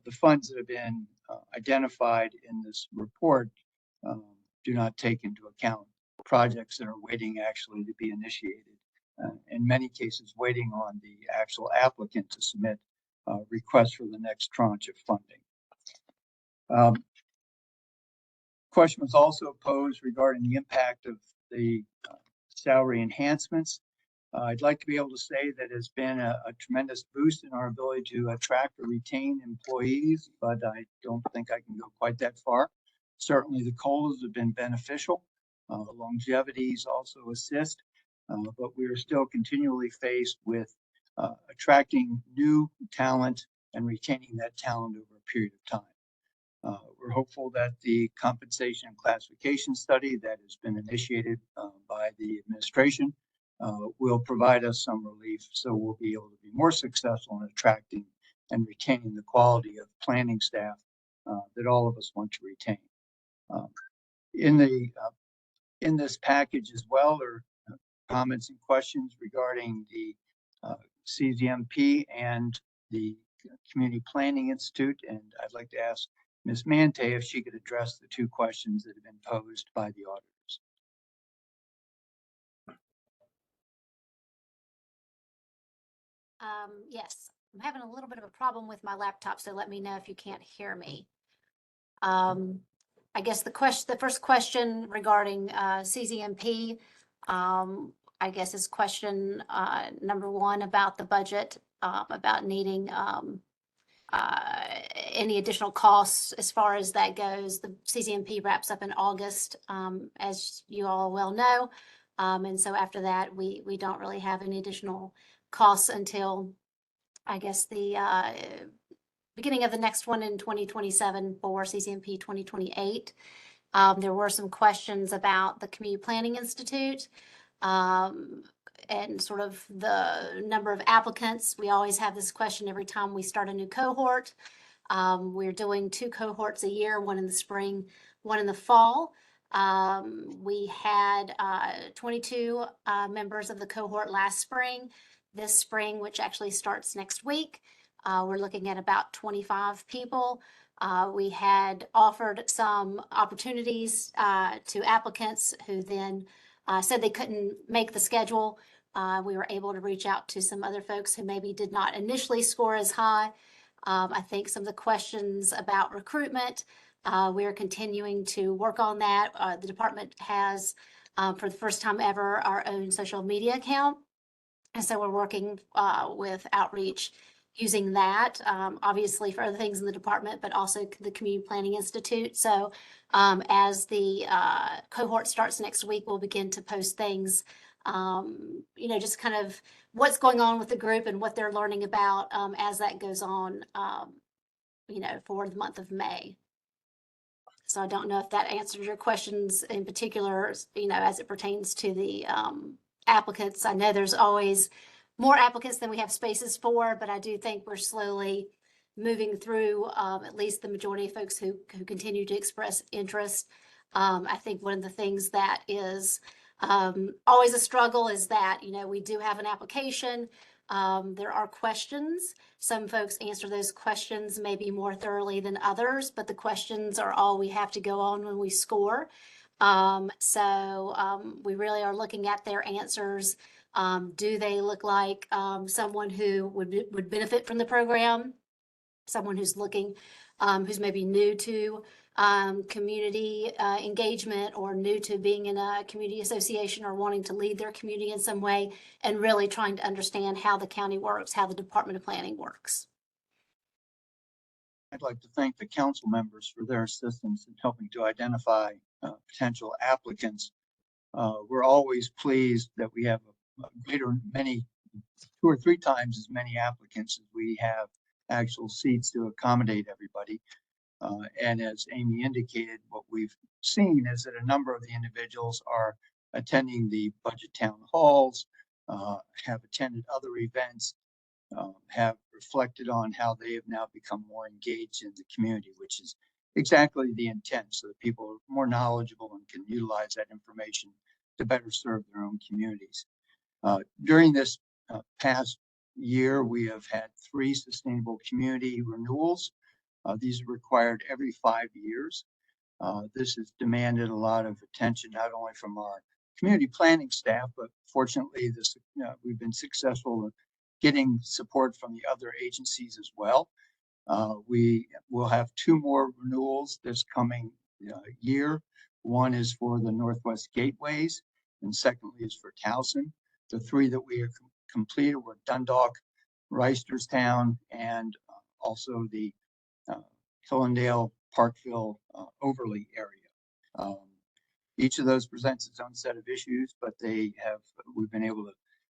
Speaker 16: the funds that have been identified in this report do not take into account projects that are waiting actually to be initiated. In many cases, waiting on the actual applicant to submit requests for the next tranche of funding. Question was also posed regarding the impact of the salary enhancements. I'd like to be able to say that it's been a tremendous boost in our ability to attract or retain employees, but I don't think I can go quite that far. Certainly the COLAs have been beneficial. The longevities also assist, but we are still continually faced with attracting new talent and retaining that talent over a period of time. We're hopeful that the compensation and classification study that has been initiated by the administration will provide us some relief, so we'll be able to be more successful in attracting and retaining the quality of planning staff that all of us want to retain. In this package as well are comments and questions regarding the CZMP and the Community Planning Institute, and I'd like to ask Ms. Mante if she could address the two questions that have been posed by the auditors.
Speaker 17: Yes, I'm having a little bit of a problem with my laptop, so let me know if you can't hear me. I guess the first question regarding CZMP, I guess is question number one about the budget, about needing any additional costs as far as that goes. The CZMP wraps up in August, as you all well know. And so after that, we don't really have any additional costs until, I guess, the beginning of the next one in 2027 for CZMP 2028. There were some questions about the Community Planning Institute and sort of the number of applicants. We always have this question every time we start a new cohort. We're doing 2 cohorts a year, one in the spring, one in the fall. We had 22 members of the cohort last spring. This spring, which actually starts next week, we're looking at about 25 people. We had offered some opportunities to applicants who then said they couldn't make the schedule. We were able to reach out to some other folks who maybe did not initially score as high. I think some of the questions about recruitment, we're continuing to work on that. The department has, for the first time ever, our own social media account. And so we're working with outreach using that, obviously for other things in the department, but also the Community Planning Institute. So as the cohort starts next week, we'll begin to post things, just kind of what's going on with the group and what they're learning about as that goes on, for the month of May. So I don't know if that answers your questions in particular, as it pertains to the applicants. I know there's always more applicants than we have spaces for, but I do think we're slowly moving through at least the majority of folks who continue to express interest. I think one of the things that is always a struggle is that, we do have an application. There are questions. Some folks answer those questions maybe more thoroughly than others, but the questions are all we have to go on when we score. So we really are looking at their answers. Do they look like someone who would benefit from the program? Someone who's looking, who's maybe new to community engagement or new to being in a community association or wanting to lead their community in some way, and really trying to understand how the county works, how the Department of Planning works.
Speaker 16: I'd like to thank the council members for their assistance in helping to identify potential applicants. We're always pleased that we have two or three times as many applicants as we have actual seats to accommodate everybody. And as Amy indicated, what we've seen is that a number of the individuals are attending the budget town halls, have attended other events, have reflected on how they have now become more engaged in the community, which is exactly the intent, so that people are more knowledgeable and can utilize that information to better serve their own communities. During this past year, we have had 3 sustainable community renewals. These are required every 5 years. This has demanded a lot of attention, not only from our community planning staff, but fortunately we've been successful in getting support from the other agencies as well. We will have 2 more renewals this coming year. One is for the Northwest Gateways, and secondly is for Towson. The 3 that we have completed were Dundalk, Reisterstown, and also the Hillendale, Parkville, Overley area. Each of those presents its own set of issues, but we've been able to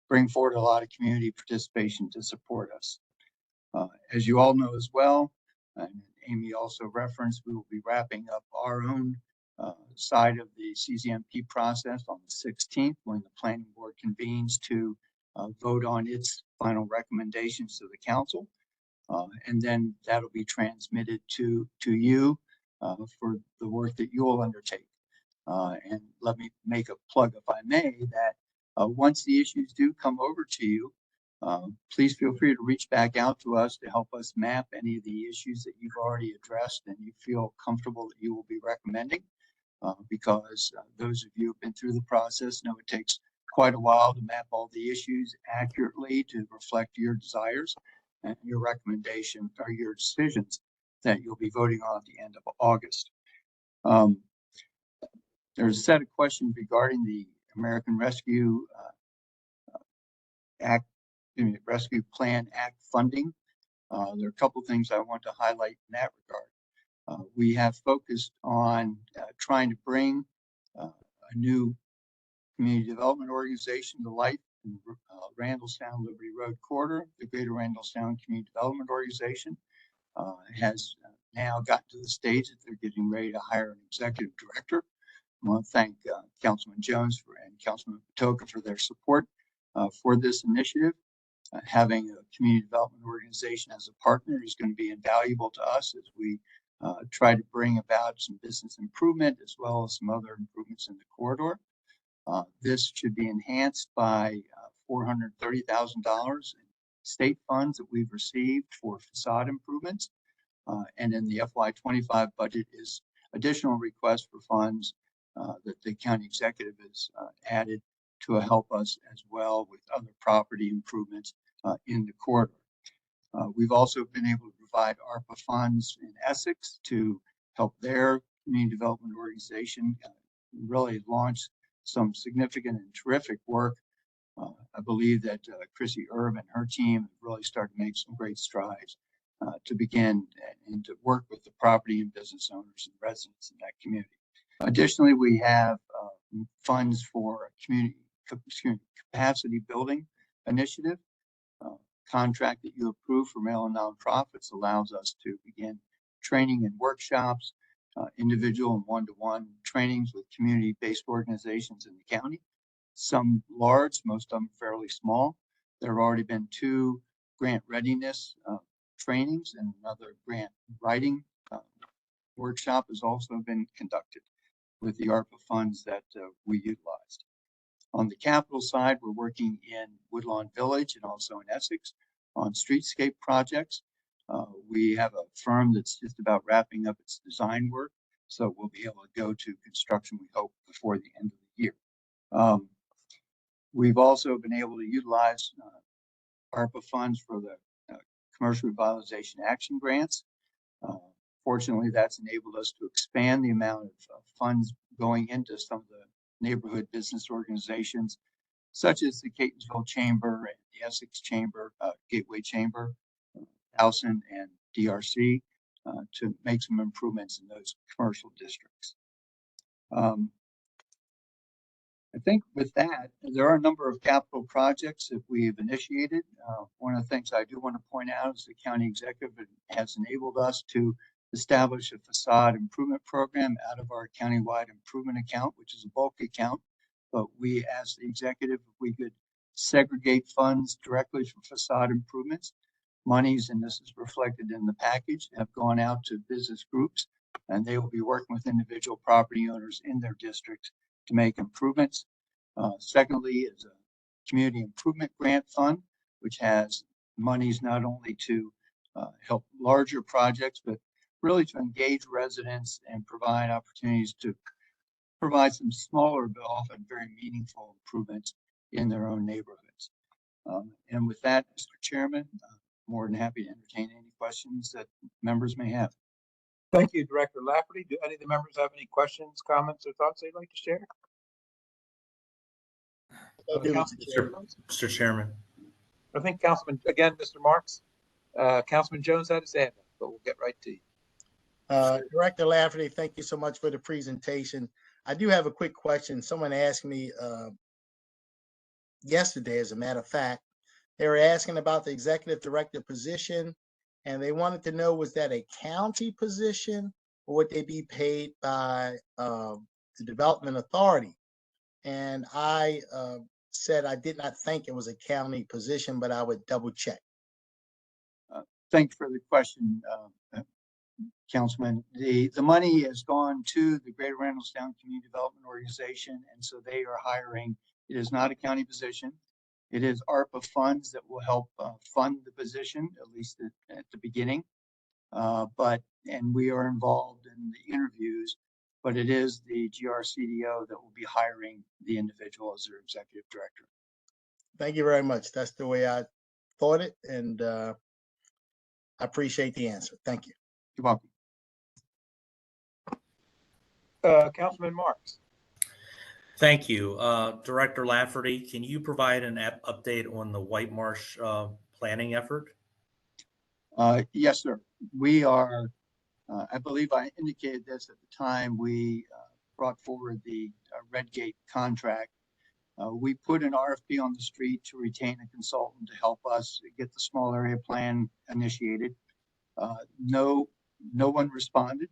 Speaker 16: bring forward a lot of community participation to support us. As you all know as well, and Amy also referenced, we will be wrapping up our own side of the CZMP process on the 16th, when the planning board convenes to vote on its final recommendations to the council. And then that'll be transmitted to you for the work that you'll undertake. And let me make a plug, if I may, that once the issues do come over to you, please feel free to reach back out to us to help us map any of the issues that you've already addressed and you feel comfortable that you will be recommending, because those of you who've been through the process know it takes quite a while to map all the issues accurately to reflect your desires and your recommendation or your decisions that you'll be voting on at the end of August. There's a set of questions regarding the American Rescue Rescue Plan Act funding. There are a couple of things I want to highlight in that regard. We have focused on trying to bring a new community development organization to life in Randallstown Liberty Road corridor. The Greater Randallstown Community Development Organization has now gotten to the stage that they're getting ready to hire an executive director. I want to thank Councilman Jones and Councilman Patoka for their support for this initiative. Having a community development organization as a partner is going to be invaluable to us as we try to bring about some business improvement as well as some other improvements in the corridor. This should be enhanced by $430,000 in state funds that we've received for facade improvements. And in the FY25 budget is additional requests for funds that the county executive has added to help us as well with other property improvements in the corridor. We've also been able to provide ARPA funds in Essex to help their community development organization really launch some significant and terrific work I believe that Chrissy Erb and her team have really started to make some great strides to begin and to work with the property and business owners and residents in that community. Additionally, we have funds for a community capacity building initiative. Contract that you approve for Maryland nonprofits allows us to begin training and workshops, individual and one-to-one trainings with community-based organizations in the county. Some large, most of them fairly small. There have already been 2 grant readiness trainings, and another grant writing workshop has also been conducted with the ARPA funds that we utilized. On the capital side, we're working in Woodlawn Village and also in Essex on streetscape projects. We have a firm that's just about wrapping up its design work, so we'll be able to go to construction, we hope, before the end of the year. We've also been able to utilize ARPA funds for the Commercial Revitalization Action Grants. Fortunately, that's enabled us to expand the amount of funds going into some of the neighborhood business organizations, such as the Catonsville Chamber and the Essex Chamber, Gateway Chamber, Towson and DRC, to make some improvements in those commercial districts. I think with that, there are a number of capital projects that we've initiated. One of the things I do want to point out is the county executive has enabled us to establish a facade improvement program out of our countywide improvement account, which is a bulk account. But we asked the executive if we could segregate funds directly for facade improvements. Monies, and this is reflected in the package, have gone out to business groups, and they will be working with individual property owners in their districts to make improvements. Secondly is a community improvement grant fund, which has monies not only to help larger projects, but really to engage residents and provide opportunities to provide some smaller but often very meaningful improvements in their own neighborhoods. And with that, Mr. Chairman, more than happy to entertain any questions that members may have.
Speaker 3: Thank you, Director Lafferty. Do any of the members have any questions, comments, or thoughts they'd like to share?
Speaker 10: Mr. Chairman.
Speaker 3: I think Councilman, again, Mr. Marks, Councilman Jones had his hand up, but we'll get right to you.
Speaker 12: Director Lafferty, thank you so much for the presentation. I do have a quick question. Someone asked me yesterday, as a matter of fact, they were asking about the executive director position, and they wanted to know, was that a county position or would they be paid by the development authority? And I said I did not think it was a county position, but I would double check.
Speaker 16: Thank you for the question, Councilman. The money has gone to the Greater Randallstown Community Development Organization, and so they are hiring. It is not a county position. It is ARPA funds that will help fund the position, at least at the beginning. And we are involved in the interviews, but it is the GRCDO that will be hiring the individual as their executive director.
Speaker 12: Thank you very much. That's the way I thought it, and I appreciate the answer. Thank you.
Speaker 16: You're welcome.
Speaker 3: Councilman Marks.
Speaker 10: Thank you. Director Lafferty, can you provide an update on the White Marsh planning effort?
Speaker 16: Yes, sir. We are, I believe I indicated this at the time we brought forward the Redgate contract. We put an RFP on the street to retain a consultant to help us get the small area plan initiated. No one responded.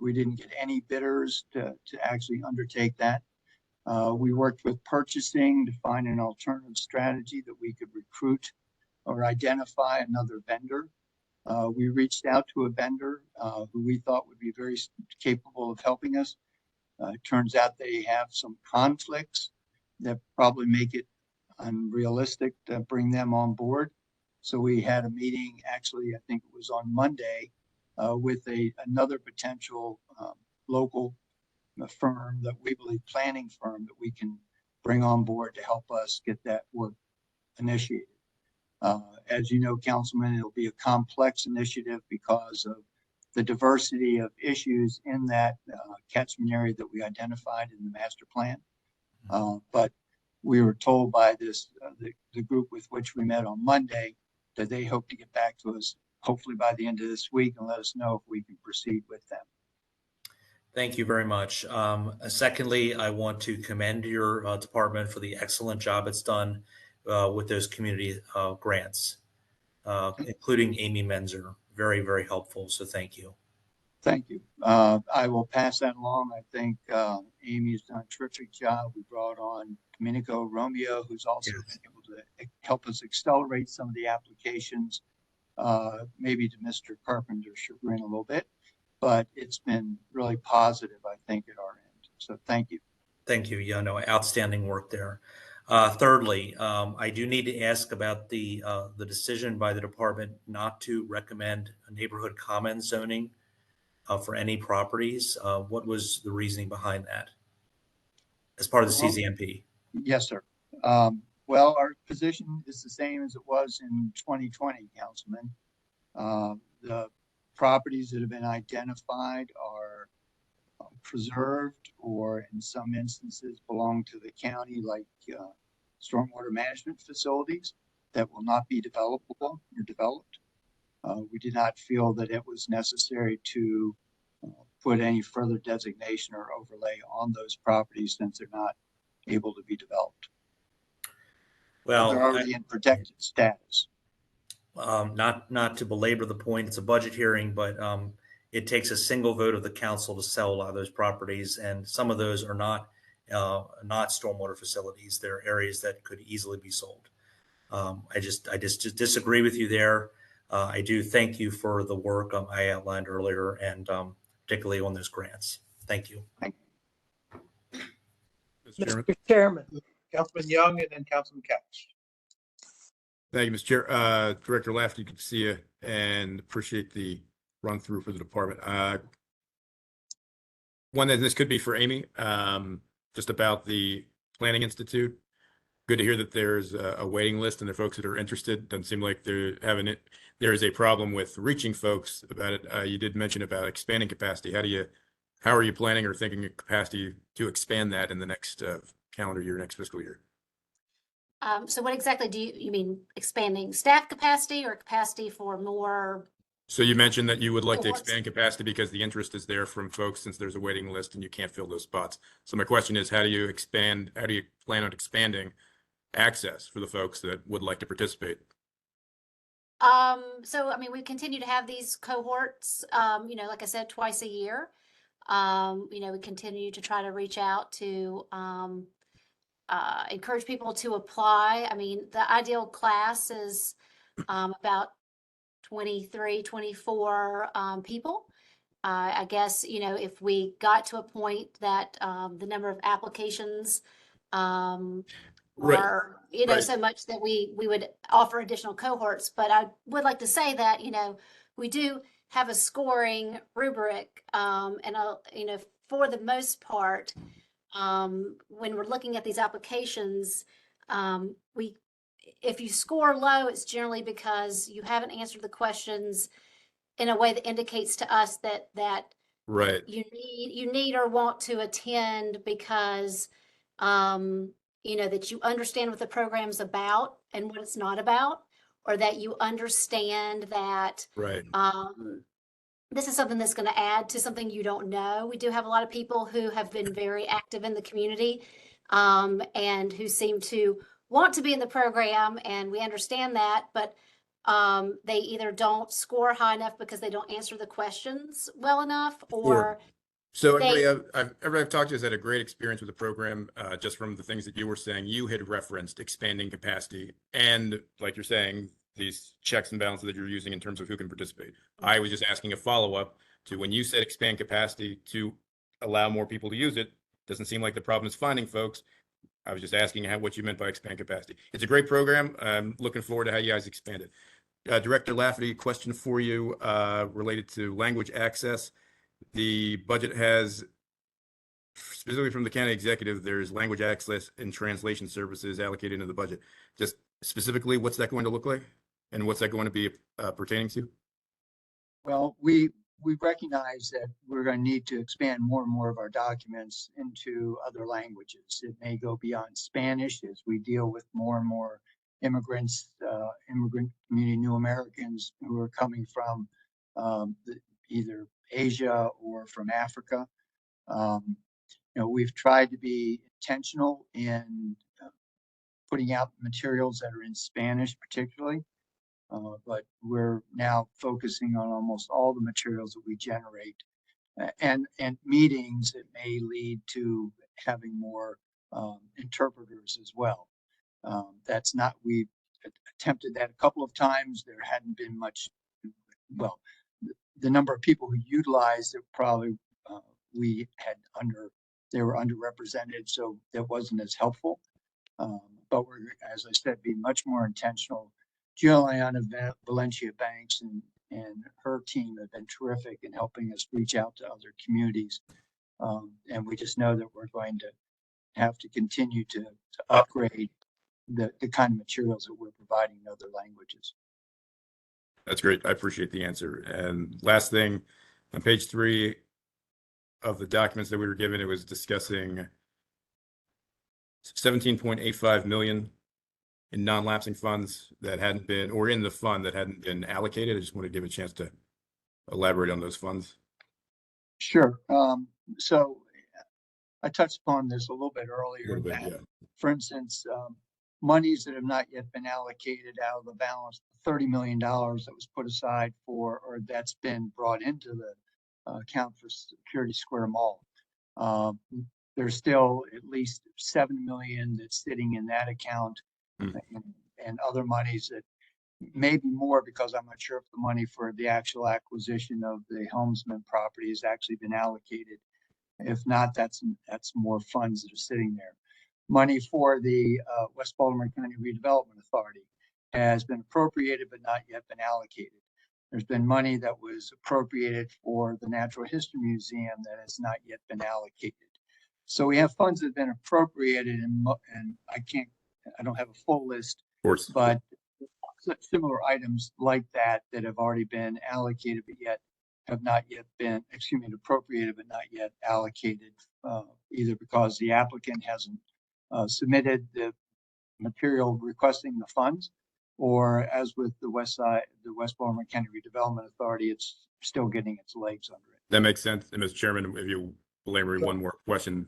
Speaker 16: We didn't get any bidders to actually undertake that. We worked with purchasing to find an alternative strategy that we could recruit or identify another vendor. We reached out to a vendor who we thought would be very capable of helping us. It turns out they have some conflicts that probably make it unrealistic to bring them on board. So we had a meeting, actually, I think it was on Monday, with another potential local firm that we believe planning firm that we can bring on board to help us get that work initiated. As you know, Councilman, it'll be a complex initiative because of the diversity of issues in that catchment area that we identified in the master plan. But we were told by the group with which we met on Monday that they hope to get back to us hopefully by the end of this week and let us know if we can proceed with them.
Speaker 10: Thank you very much. Secondly, I want to commend your department for the excellent job it's done with those community grants, including Amy Menzer. Very, very helpful. So thank you.
Speaker 16: Thank you. I will pass that along. I think Amy's done a terrific job. We brought on Domenico Romeo, who's also been able to help us accelerate some of the applications, maybe to Mr. Carpenter's chagrin a little bit, but it's been really positive, I think, at our end. So thank you.
Speaker 10: Thank you. Yeah, no, outstanding work there. Thirdly, I do need to ask about the decision by the department not to recommend a neighborhood common zoning for any properties. What was the reasoning behind that as part of the CZMP?
Speaker 16: Yes, sir. Well, our position is the same as it was in 2020, Councilman. The properties that have been identified are preserved or in some instances belong to the county, like stormwater management facilities that will not be developable or developed. We did not feel that it was necessary to put any further designation or overlay on those properties since they're not able to be developed.
Speaker 10: Well,
Speaker 16: they're already in protected status.
Speaker 10: Not to belabor the point, it's a budget hearing, but it takes a single vote of the council to sell a lot of those properties, and some of those are not stormwater facilities. They're areas that could easily be sold. I just disagree with you there. I do thank you for the work I outlined earlier, and particularly on those grants. Thank you.
Speaker 7: Mr. Chairman.
Speaker 3: Councilman Young and then Councilman Couch.
Speaker 9: Thank you, Mr. Chair. Director Lafferty, good to see you and appreciate the run through for the department. One that this could be for Amy, just about the Planning Institute. Good to hear that there's a waiting list and the folks that are interested. Doesn't seem like they're having it. There is a problem with reaching folks about it. You did mention about expanding capacity. How are you planning or thinking of capacity to expand that in the next calendar year, next fiscal year?
Speaker 17: So what exactly do you mean, expanding staff capacity or capacity for more?
Speaker 9: So you mentioned that you would like to
Speaker 17: cohorts?
Speaker 9: expand capacity because the interest is there from folks since there's a waiting list and you can't fill those spots. So my question is, how do you plan on expanding access for the folks that would like to participate?
Speaker 17: So, I mean, we continue to have these cohorts, like I said, twice a year. We continue to try to reach out to encourage people to apply. I mean, the ideal class is about 23, 24 people. I guess, if we got to a point that the number of applications or so much that we would offer additional cohorts. But I would like to say that we do have a scoring rubric, and for the most part, when we're looking at these applications, if you score low, it's generally because you haven't answered the questions in a way that indicates to us that
Speaker 9: right
Speaker 17: you need or want to attend because that you understand what the program's about and what it's not about, or that you understand that this is something that's going to add to something you don't know. We do have a lot of people who have been very active in the community and who seem to want to be in the program, and we understand that, but they either don't score high enough because they don't answer the questions well enough, or
Speaker 9: so everybody I've talked to has had a great experience with the program. Just from the things that you were saying, you had referenced expanding capacity, and like you're saying, these checks and balances that you're using in terms of who can participate. I was just asking a follow-up to when you said expand capacity to allow more people to use it. Doesn't seem like the problem is finding folks. I was just asking what you meant by expand capacity. It's a great program. I'm looking forward to how you guys expand it. Director Lafferty, question for you related to language access. The budget has, specifically from the county executive, there's language access and translation services allocated into the budget. Just specifically, what's that going to look like? And what's that going to be pertaining to?
Speaker 16: Well, we we recognize that we're going to need to expand more and more of our documents into other languages. It may go beyond Spanish as we deal with more and more immigrants, immigrant community, new Americans who are coming from either Asia or from Africa. We've tried to be intentional in putting out materials that are in Spanish particularly, but we're now focusing on almost all the materials that we generate, and meetings that may lead to having more interpreters as well. That's not, we attempted that a couple of times. There hadn't been much, well, the number of people who utilized it probably they were underrepresented, so that wasn't as helpful. But we're, as I said, being much more intentional. Juliana Valencia Banks and her team have been terrific in helping us reach out to other communities. And we just know that we're going to have to continue to upgrade the kind of materials that we're providing in other languages.
Speaker 9: That's great. I appreciate the answer. And last thing, on page 3 of the documents that we were given, it was discussing 17.85 million in non-lapsing funds that hadn't been, or in the fund that hadn't been allocated. I just want to give a chance to elaborate on those funds.
Speaker 16: Sure. So I touched upon this a little bit earlier. For instance, monies that have not yet been allocated out of the balance, $30 million that was put aside for, or that's been brought into the account for Security Square Mall. There's still at least $7 million that's sitting in that account, and other monies that may be more, because I'm not sure if the money for the actual acquisition of the Helmsman property has actually been allocated. If not, that's more funds that are sitting there. Money for the West Baltimore County Redevelopment Authority has been appropriated but not yet been allocated. There's been money that was appropriated for the Natural History Museum that has not yet been allocated. So we have funds that have been appropriated, and I don't have a full list, but similar items like that have already been allocated, but yet have not yet been, appropriated, but not yet allocated, either because the applicant hasn't submitted the material requesting the funds, or as with the West Baltimore County Redevelopment Authority, it's still getting its legs under it.
Speaker 9: That makes sense. And Mr. Chairman, if you allow me one more question,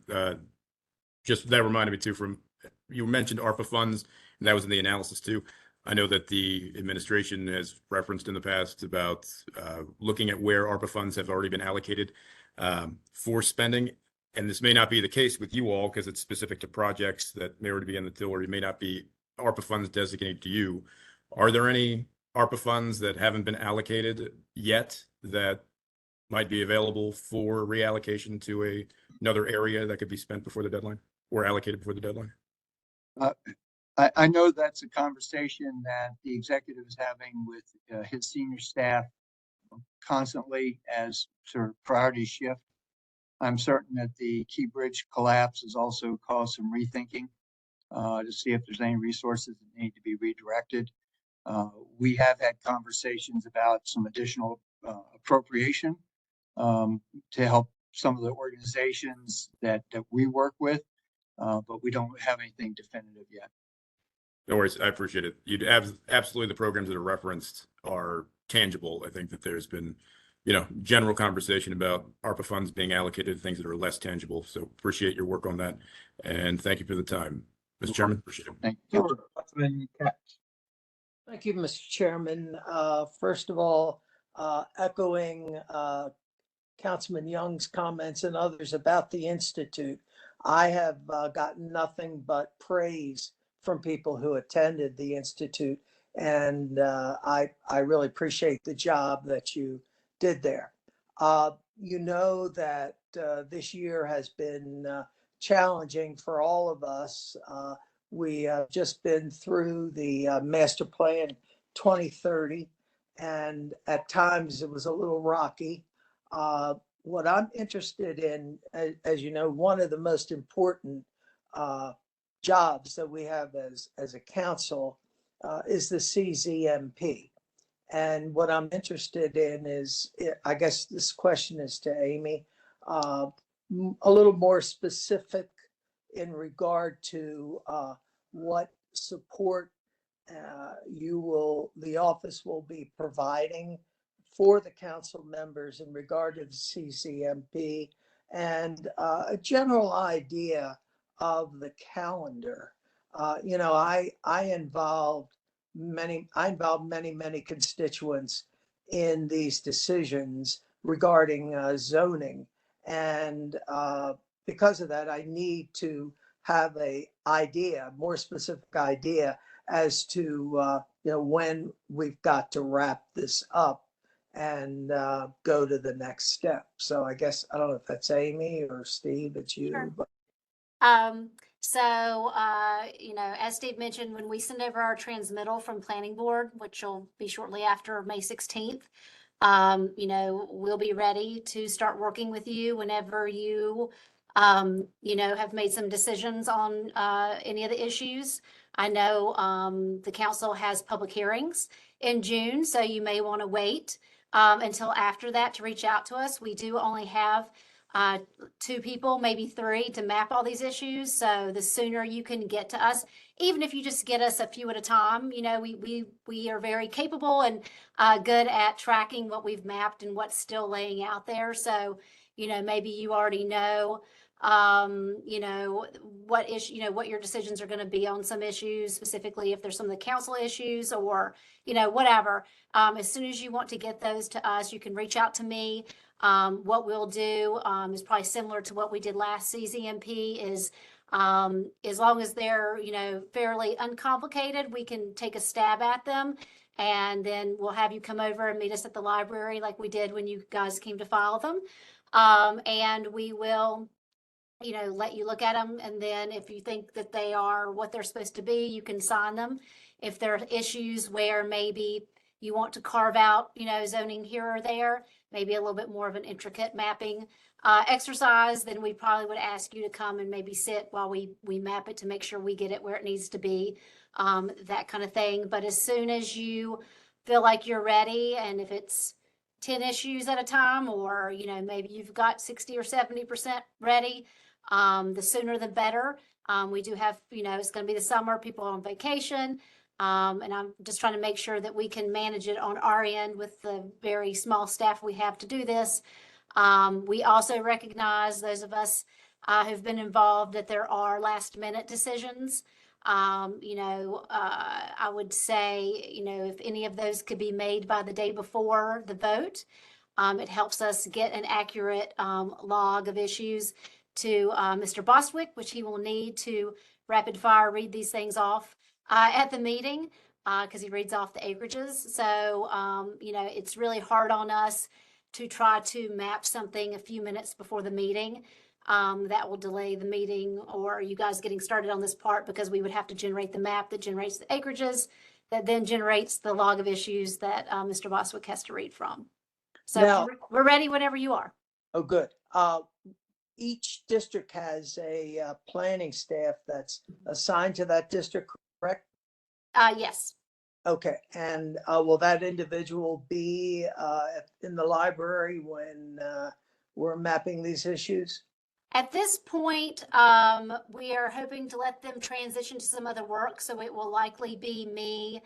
Speaker 9: just that reminded me too, you mentioned ARPA funds, and that was in the analysis too. I know that the administration has referenced in the past about looking at where ARPA funds have already been allocated for spending. And this may not be the case with you all because it's specific to projects that may already be in the till, or it may not be ARPA funds designated to you. Are there any ARPA funds that haven't been allocated yet that might be available for reallocation to another area that could be spent before the deadline or allocated before the deadline?
Speaker 16: I know that's a conversation that the executive is having with his senior staff constantly as sort of priorities shift. I'm certain that the Key Bridge collapse has also caused some rethinking to see if there's any resources that need to be redirected. We have had conversations about some additional appropriation to help some of the organizations that we work with, but we don't have anything definitive yet.
Speaker 9: No worries. I appreciate it. Absolutely, the programs that are referenced are tangible. I think that there's been, general conversation about ARPA funds being allocated to things that are less tangible. So appreciate your work on that. And thank you for the time. Mr. Chairman, appreciate it.
Speaker 16: Thank you.
Speaker 7: Thank you, Mr. Chairman. First of all, echoing Councilman Young's comments and others about the Institute, I have gotten nothing but praise from people who attended the Institute, and I really appreciate the job that you did there. You know that this year has been challenging for all of us. We have just been through the Master Plan 2030, and at times it was a little rocky. What I'm interested in, as you know, one of the most important jobs that we have as a council is the CZMP. And what I'm interested in is, I guess this question is to Amy, a little more specific in regard to what support the office will be providing for the council members in regard to the CCMP, and a general idea of the calendar. I involved many constituents in these decisions regarding zoning. And because of that, I need to have a more specific idea as to when we've got to wrap this up and go to the next step. So I guess, I don't know if that's Amy or Steve, it's you.
Speaker 17: Sure.
Speaker 7: But
Speaker 17: As Steve mentioned, when we send over our transmittal from planning board, which will be shortly after May 16th, we'll be ready to start working with you whenever you, have made some decisions on any of the issues. I know the council has public hearings in June, so you may want to wait until after that to reach out to us. We do only have 2 people, maybe 3, to map all these issues. So the sooner you can get to us, even if you just get us a few at a time, we are very capable and good at tracking what we've mapped and what's still laying out there. So, maybe you already know, what issue, what your decisions are going to be on some issues, specifically if there's some of the council issues or, whatever. As soon as you want to get those to us, you can reach out to me. What we'll do is probably similar to what we did last CZMP is as long as they're, fairly uncomplicated, we can take a stab at them. And then we'll have you come over and meet us at the library like we did when you guys came to file them. And we will, let you look at them. And then if you think that they are what they're supposed to be, you can sign them. If there are issues where maybe you want to carve out, zoning here or there, maybe a little bit more of an intricate mapping exercise, then we probably would ask you to come and maybe sit while we map it to make sure we get it where it needs to be, that kind of thing. But as soon as you feel like you're ready, and if it's 10 issues at a time, or, maybe you've got 60 or 70% ready, the sooner the better. We do have, it's going to be the summer, people are on vacation. And I'm just trying to make sure that we can manage it on our end with the very small staff we have to do this. We also recognize, those of us who've been involved, that there are last minute decisions. I would say, if any of those could be made by the day before the vote, it helps us get an accurate log of issues to Mr. Bostwick, which he will need to rapid fire read these things off at the meeting, because he reads off the acreages. So, it's really hard on us to try to map something a few minutes before the meeting. That will delay the meeting or you guys getting started on this part, because we would have to generate the map that generates the acreages, that then generates the log of issues that Mr. Bostwick has to read from. So
Speaker 7: Now-
Speaker 17: we're ready whenever you are.
Speaker 7: Oh, good. Each district has a planning staff that's assigned to that district, correct?
Speaker 17: Yes.
Speaker 7: Okay, and will that individual be in the library when we're mapping these issues?
Speaker 17: At this point, we are hoping to let them transition to some other work. So it will likely be me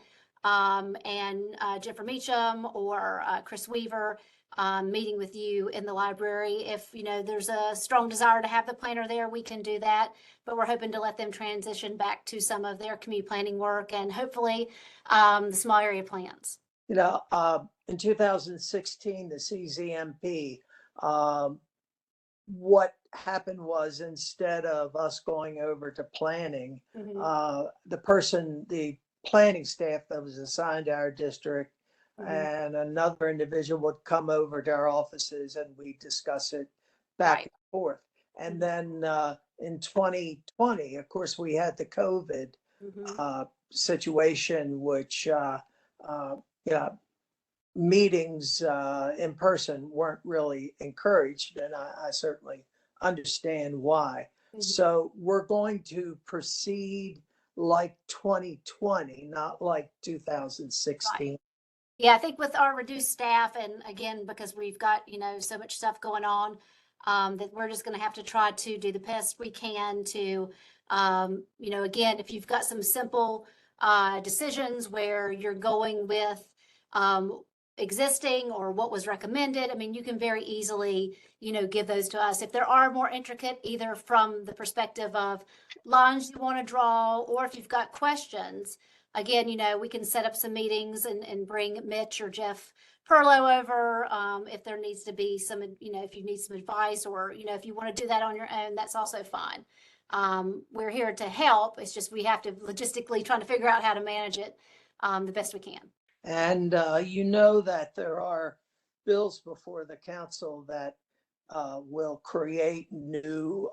Speaker 17: and Jennifer Meacham or Chris Weaver meeting with you in the library. If, there's a strong desire to have the planner there, we can do that. But we're hoping to let them transition back to some of their community planning work and hopefully the small area plans.
Speaker 7: In 2016, the CZMP, what happened was, instead of us going over to planning, the planning staff that was assigned to our district and another individual would come over to our offices and we discuss it back and forth. And then in 2020, of course, we had the COVID situation, which meetings in person weren't really encouraged, and I certainly understand why. So we're going to proceed like 2020, not like 2016.
Speaker 17: Yeah, I think with our reduced staff and again, because we've got, so much stuff going on, that we're just gonna have to try to do the best we can to, again, if you've got some simple, decisions where you're going with, existing or what was recommended, I mean, you can very easily, give those to us. If there are more intricate, either from the perspective of lines you want to draw, or if you've got questions, again, we can set up some meetings and bring Mitch or Jeff Perlow over, if there needs to be some, if you need some advice or, if you want to do that on your own, that's also fine. We're here to help. It's just, we have to logistically trying to figure out how to manage it, the best we can.
Speaker 7: And you know that there are bills before the council that will create new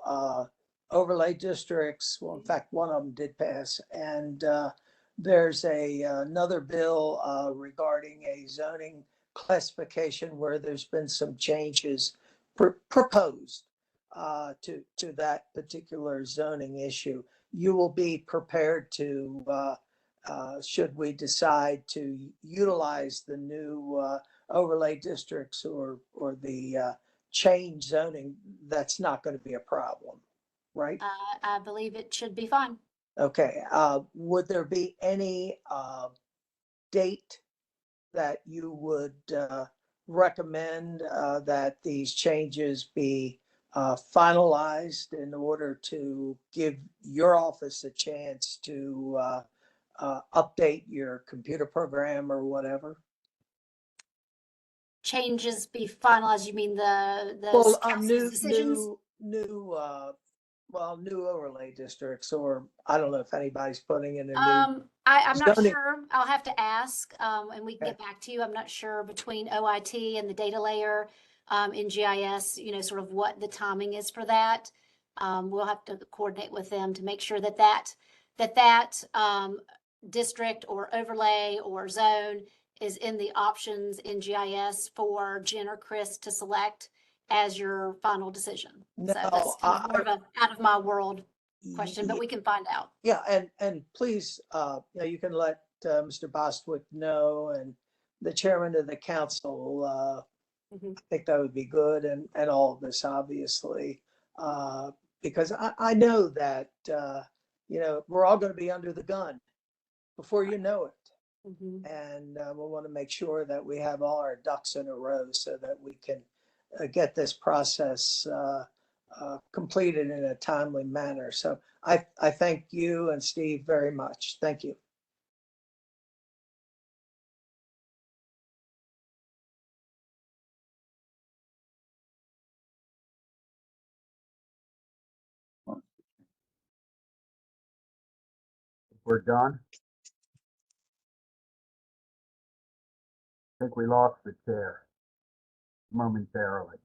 Speaker 7: overlay districts. Well, in fact, one of them did pass. And there's another bill regarding a zoning classification where there's been some changes proposed to that particular zoning issue. You will be prepared to should we decide to utilize the new overlay districts or the change zoning, that's not going to be a problem, right?
Speaker 17: I believe it should be fine.
Speaker 7: Okay. Would there be any date that you would recommend that these changes be finalized in order to give your office a chance to update your computer program or whatever?
Speaker 17: Changes be finalized, you mean the
Speaker 7: Well,
Speaker 17: council's decisions?
Speaker 7: new overlay districts, or I don't know if anybody's putting in a new.
Speaker 17: I'm not
Speaker 7: zoning.
Speaker 17: sure. I'll have to ask, and we can
Speaker 7: Okay.
Speaker 17: get back to you. I'm not sure between OIT and the data layer, in GIS, sort of what the timing is for that. We'll have to coordinate with them to make sure that district or overlay or zone is in the options in GIS for Jen or Chris to select as your final decision. So
Speaker 7: No,
Speaker 17: that's kind of more of a out of my world question, but we can find out.
Speaker 7: Yeah, and please, you can let Mr. Bostwick know and the chairman of the council. I think that would be good, and all of this, obviously, because I know that we're all going to be under the gun before you know it. And we'll want to make sure that we have all our ducks in a row so that we can get this process completed in a timely manner. So I thank you and Steve very much. Thank you.
Speaker 13: We're done. I think we lost the chair momentarily.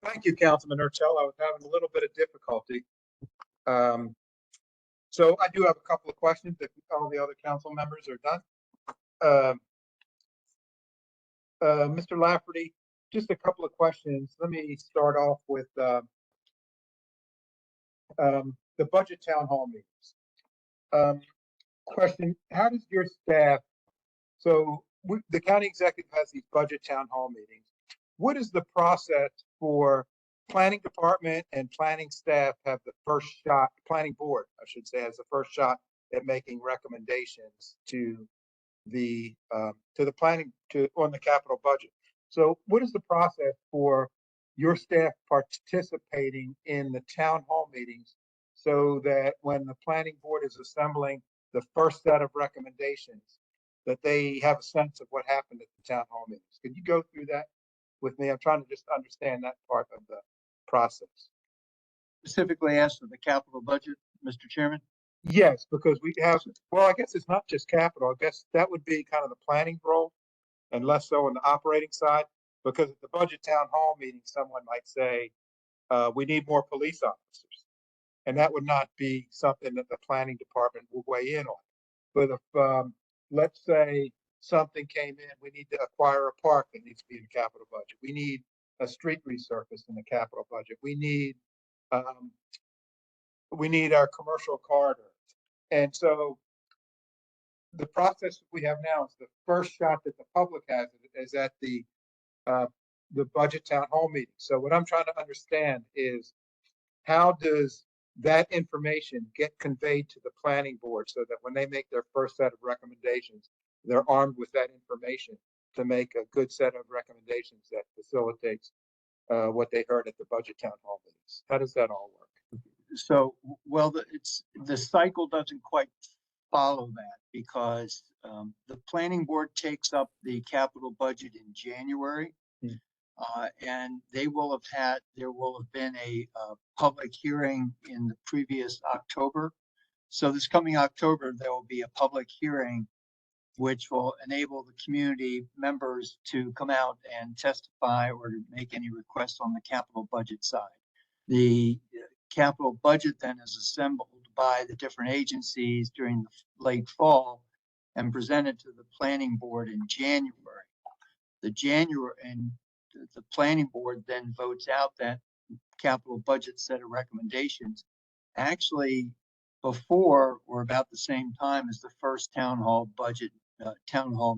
Speaker 3: Thank you, Councilman Urchello. I was having a little bit of difficulty. So I do have a couple of questions if all the other council members are done. Mr. Lafferty, just a couple of questions. Let me start off with the budget town hall meetings. Question, how does your staff, so the county executive has these budget town hall meetings. What is the process for planning department and planning staff have the first shot, planning board, I should say, has the first shot at making recommendations to the planning on the capital budget? So what is the process for your staff participating in the town hall meetings so that when the planning board is assembling the first set of recommendations, that they have a sense of what happened at the town hall meetings? Could you go through that with me? I'm trying to just understand that part of the process.
Speaker 16: Specifically as to the capital budget, Mr. Chairman?
Speaker 3: Yes, because we have, well, I guess it's not just capital. I guess that would be kind of the planning role and less so on the operating side. Because at the budget town hall meeting, someone might say, we need more police officers. And that would not be something that the planning department will weigh in on. But if, let's say something came in, we need to acquire a park that needs to be in the capital budget. We need a street resurface in the capital budget. We need our commercial corridor. And so the process we have now is the first shot that the public has is at the budget town hall meeting. So what I'm trying to understand is how does that information get conveyed to the planning board so that when they make their first set of recommendations, they're armed with that information to make a good set of recommendations that facilitates what they heard at the budget town hall meetings? How does that all work?
Speaker 16: So, well, the cycle doesn't quite follow that because the planning board takes up the capital budget in January. And there will have been a public hearing in the previous October. So this coming October, there will be a public hearing which will enable the community members to come out and testify or to make any requests on the capital budget side. The capital budget then is assembled by the different agencies during the late fall and presented to the planning board in January. The planning board then votes out that capital budget set of recommendations actually before or about the same time as the first town hall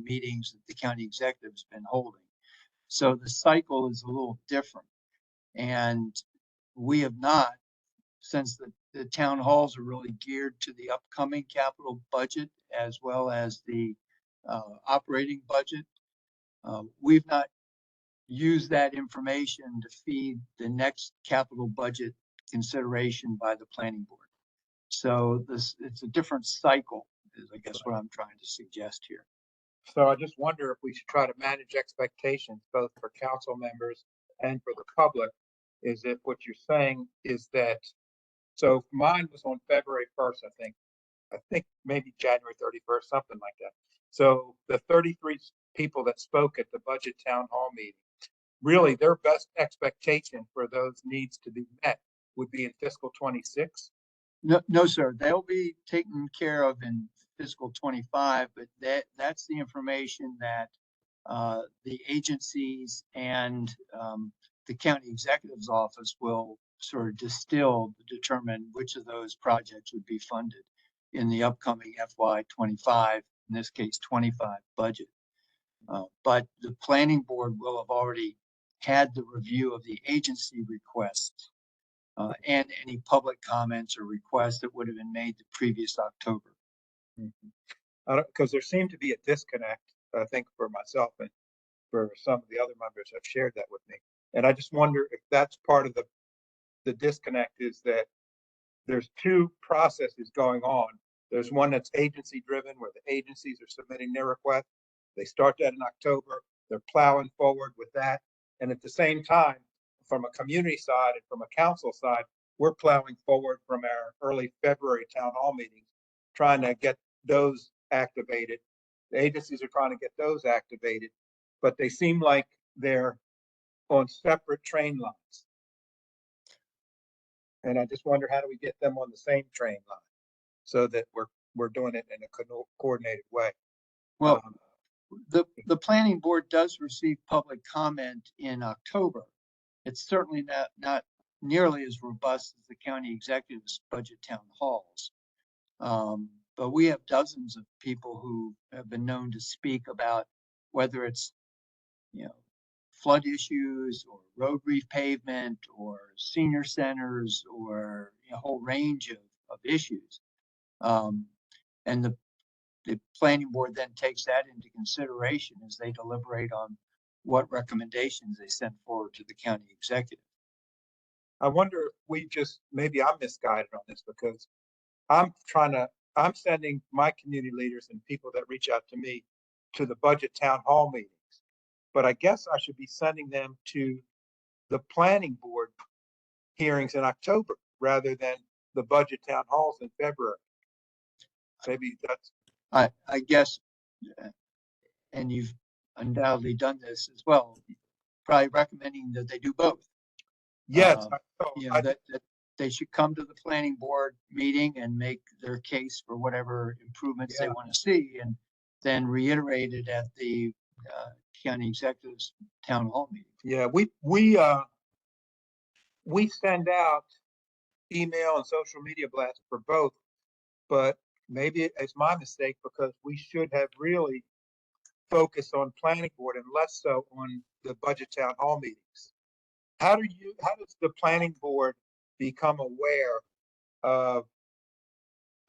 Speaker 16: meetings that the county executive's been holding. So the cycle is a little different. And we have not, since the town halls are really geared to the upcoming capital budget as well as the operating budget, we've not used that information to feed the next capital budget consideration by the planning board. So it's a different cycle, is I guess what I'm trying to suggest here.
Speaker 3: So I just wonder if we should try to manage expectations both for council members and for the public. Is if what you're saying is that, so mine was on February 1st, I think maybe January 31st, something like that. So the 33 people that spoke at the budget town hall meeting, really their best expectation for those needs to be met would be in fiscal 26.
Speaker 16: No, sir. They'll be taken care of in fiscal 25, but that's the information that the agencies and the county executive's office will sort of distill to determine which of those projects would be funded in the upcoming FY25, in this case 25 budget. But the planning board will have already had the review of the agency requests and any public comments or requests that would have been made the previous October.
Speaker 3: Because there seemed to be a disconnect, I think, for myself and for some of the other members have shared that with me. And I just wonder if that's part of the disconnect, is that there's two processes going on. There's one that's agency driven where the agencies are submitting their request. They start that in October. They're plowing forward with that. And at the same time, from a community side and from a council side, we're plowing forward from our early February town hall meetings, trying to get those activated. The agencies are trying to get those activated, but they seem like they're on separate train lines. And I just wonder, how do we get them on the same train line so that we're doing it in a coordinated way?
Speaker 16: Well, the planning board does receive public comment in October. It's certainly not nearly as robust as the county executive's budget town halls. But we have dozens of people who have been known to speak about whether it's, flood issues or road repavement or senior centers or a whole range of issues. And the planning board then takes that into consideration as they deliberate on what recommendations they send forward to the county executive.
Speaker 3: I wonder if maybe I'm misguided on this, because I'm sending my community leaders and people that reach out to me to the budget town hall meetings, but I guess I should be sending them to the planning board hearings in October rather than the budget town halls in February. Maybe that's.
Speaker 16: I guess, and you've undoubtedly done this as well, probably recommending that they do both.
Speaker 3: Yes,
Speaker 16: that they should come to the planning board meeting and make their case for whatever improvements they want to see, and then reiterate it at the county executive's town hall meeting.
Speaker 3: Yeah, we send out email and social media blasts for both, but maybe it's my mistake because we should have really focused on planning board and less so on the budget town hall meetings. How does the planning board become aware of,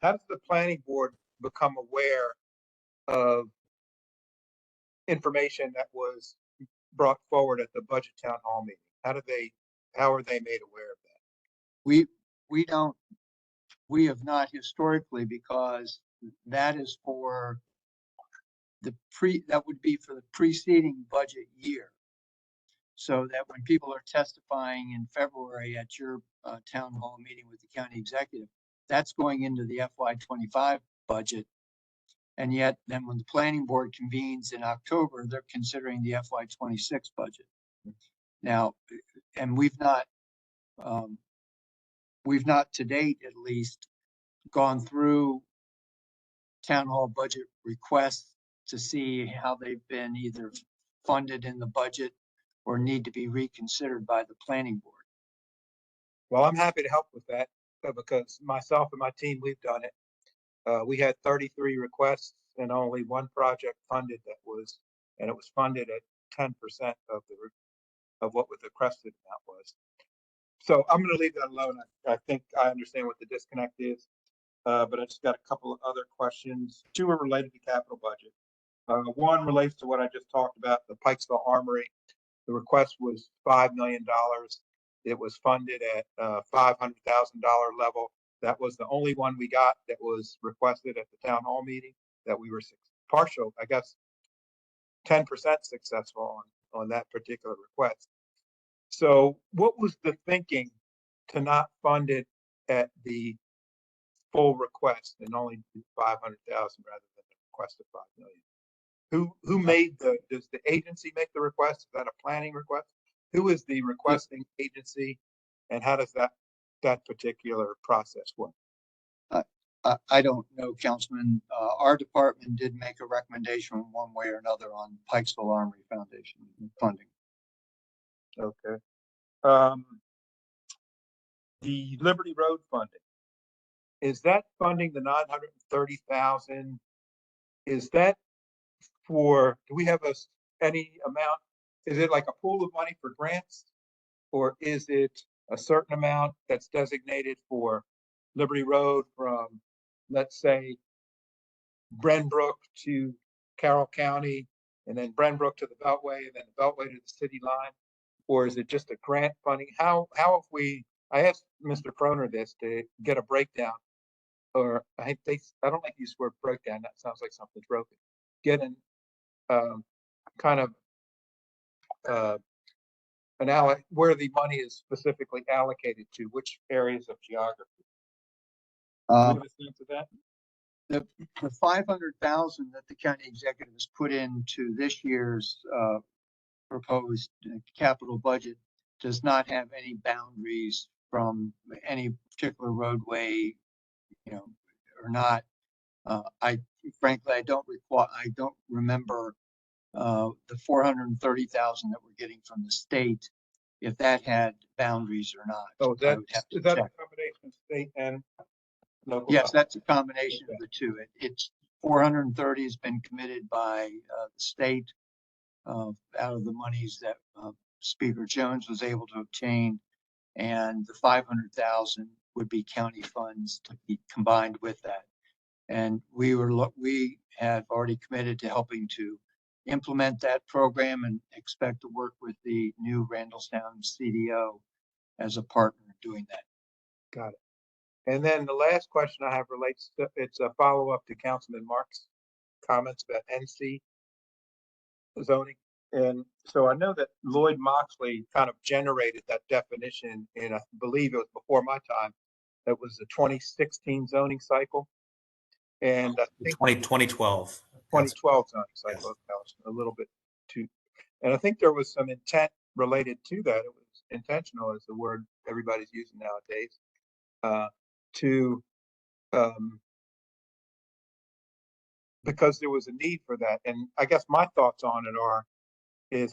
Speaker 3: how does the planning board become aware of information that was brought forward at the budget town hall meeting? How are they made aware of that?
Speaker 16: We have not historically, because that is for that would be for the preceding budget year. So that when people are testifying in February at your town hall meeting with the county executive, that's going into the FY25 budget. And yet then when the planning board convenes in October, they're considering the FY26 budget. Now, and we've not to date, at least, gone through town hall budget requests to see how they've been either funded in the budget or need to be reconsidered by the planning board.
Speaker 3: Well, I'm happy to help with that because myself and my team, we've done it. We had 33 requests and only one project funded and it was funded at 10% of what the requested amount was. So I'm going to leave that alone. I think I understand what the disconnect is, but I just got a couple of other questions. Two are related to capital budget. One relates to what I just talked about, the Pikesville Armory. The request was $5 million. It was funded at $500,000 level. That was the only one we got that was requested at the town hall meeting, that we were partial, I guess, 10% successful on that particular request. So what was the thinking to not fund it at the full request and only do 500,000 rather than the request of 5 million? Who made does the agency make the request? Is that a planning request? Who is the requesting agency, and how does that particular process work?
Speaker 16: I don't know, Councilman. Our department did make a recommendation one way or another on Pikesville Armory Foundation funding.
Speaker 3: Okay. The Liberty Road funding, is that funding the 930,000? Is that do we have any amount? Is it like a pool of money for grants, or is it a certain amount that's designated for Liberty Road from, let's say, Brenbrook to Carroll County, and then Brenbrook to the Beltway, and then the Beltway to the city line? Or is it just a grant funding? How have I asked Mr. Croner this to get a breakdown, or I don't like to use the word breakdown. That sounds like something's broken. Get an kind of where the money is specifically allocated to, which areas of geography. Do you have a sense of that?
Speaker 16: The 500,000 that the county executive has put into this year's proposed capital budget does not have any boundaries from any particular roadway, or not. Frankly, I don't remember the 430,000 that we're getting from the state, if that had boundaries or not.
Speaker 3: Oh,
Speaker 16: I would have to
Speaker 3: is that a
Speaker 16: check.
Speaker 3: combination of state and local?
Speaker 16: Yes, that's a combination of the two. It's 430 has been committed by the state out of the monies that Speaker Jones was able to obtain, and the 500,000 would be county funds to be combined with that. And we have already committed to helping to implement that program and expect to work with the new Randallstown CDO as a partner in doing that.
Speaker 3: Got it. And then the last question I have relates to, it's a follow-up to Councilman Mark's comments about NC zoning. And so I know that Lloyd Moxley kind of generated that definition in, I believe it was before my time. It was the 2016 zoning cycle. And I think
Speaker 10: 2012.
Speaker 3: 2012 zoning cycle, that was a little bit too. And I think there was some intent related to that. It was intentional, is the word everybody's using nowadays, because there was a need for that. And I guess my thoughts on it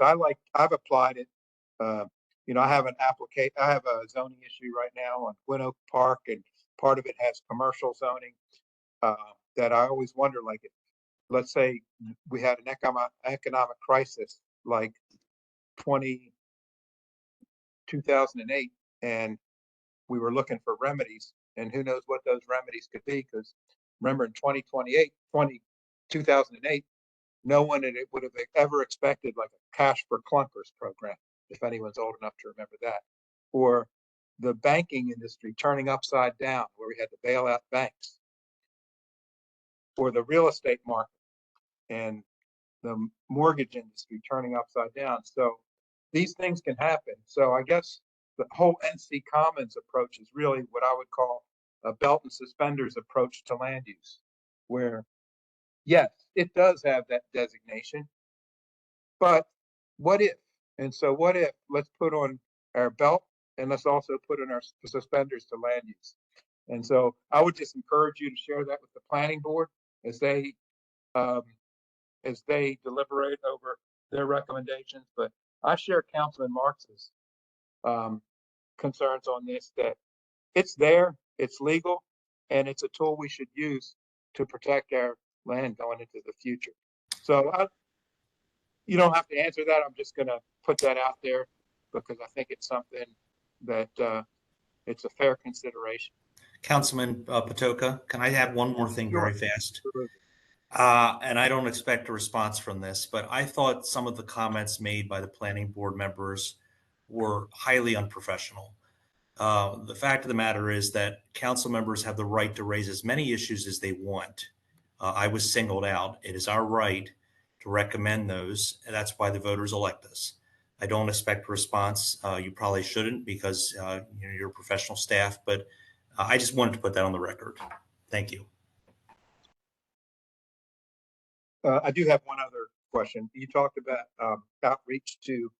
Speaker 3: I've applied it. I have a zoning issue right now on Gwynn Oak Park, and part of it has commercial zoning. that I always wonder, like, let's say we had an economic crisis like 2008, and we were looking for remedies, and who knows what those remedies could be, because remember in 2008, no one would have ever expected like a cash for clunkers program, if anyone's old enough to remember that, or the banking industry turning upside down where we had to bail out banks, or the real estate market and the mortgage industry turning upside down. So these things can happen. So I guess the whole NC Commons approach is really what I would call a belt and suspenders approach to land use, where yes, it does have that designation, but what if? And so what if, let's put on our belt and let's also put on our suspenders to land use. And so I would just encourage you to share that with the planning board as they deliberate over their recommendations. But I share Councilman Marx's concerns on this, that it's there, it's legal, and it's a tool we should use to protect our land going into the future. So you don't have to answer that. I'm just going to put that out there because I think it's something that it's a fair consideration.
Speaker 10: Councilman Patoka, can I have one more thing very fast?
Speaker 3: Absolutely.
Speaker 10: And I don't expect a response from this, but I thought some of the comments made by the planning board members were highly unprofessional. The fact of the matter is that council members have the right to raise as many issues as they want. I was singled out. It is our right to recommend those, and that's why the voters elect us. I don't expect a response. You probably shouldn't because you're professional staff, but I just wanted to put that on the record. Thank you.
Speaker 3: I do have one other question. You talked about outreach to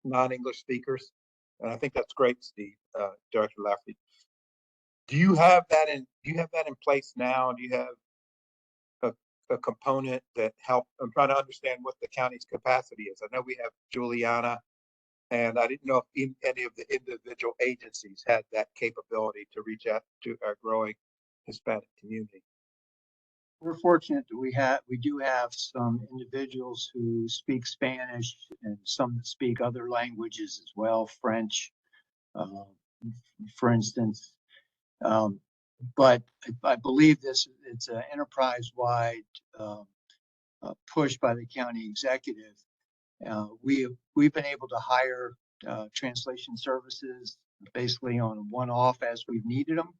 Speaker 3: non-English speakers, and I think that's great, Steve, Director Lafferty. Do you have that in place now? Do you have a component that help? I'm trying to understand what the county's capacity is. I know we have Juliana, and I didn't know if any of the individual agencies had that capability to reach out to our growing Hispanic community.
Speaker 16: We're fortunate that we do have some individuals who speak Spanish and some that speak other languages as well, French, for instance. But I believe it's an enterprise-wide push by the county executive. We've been able to hire translation services basically on one-off as we've needed them.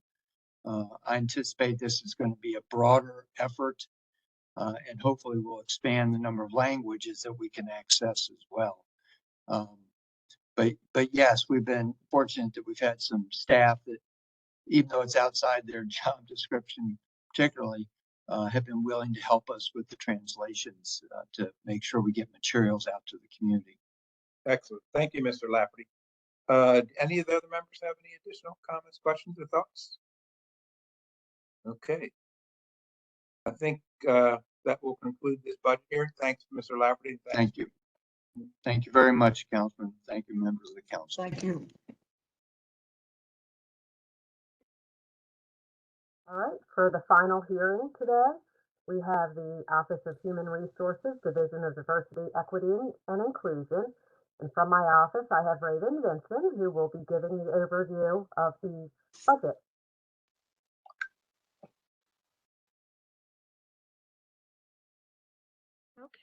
Speaker 16: I anticipate this is going to be a broader effort, and hopefully we'll expand the number of languages that we can access as well. But yes, we've been fortunate that we've had some staff that, even though it's outside their job description particularly, have been willing to help us with the translations to make sure we get materials out to the community.
Speaker 3: Excellent. Thank you, Mr. Lafferty. Any of the other members have any additional comments, questions, or thoughts? Okay. I think that will conclude this budget hearing. Thanks, Mr. Lafferty.
Speaker 16: Thank you. Thank you very much, Councilman. Thank you, members of the council.
Speaker 7: Thank you.
Speaker 14: All right, for the final hearing today, we have the Office of Human Resources, Division of Diversity, Equity, and Inclusion. And from my office, I have Raven Vincent, who will be giving the overview of the budget.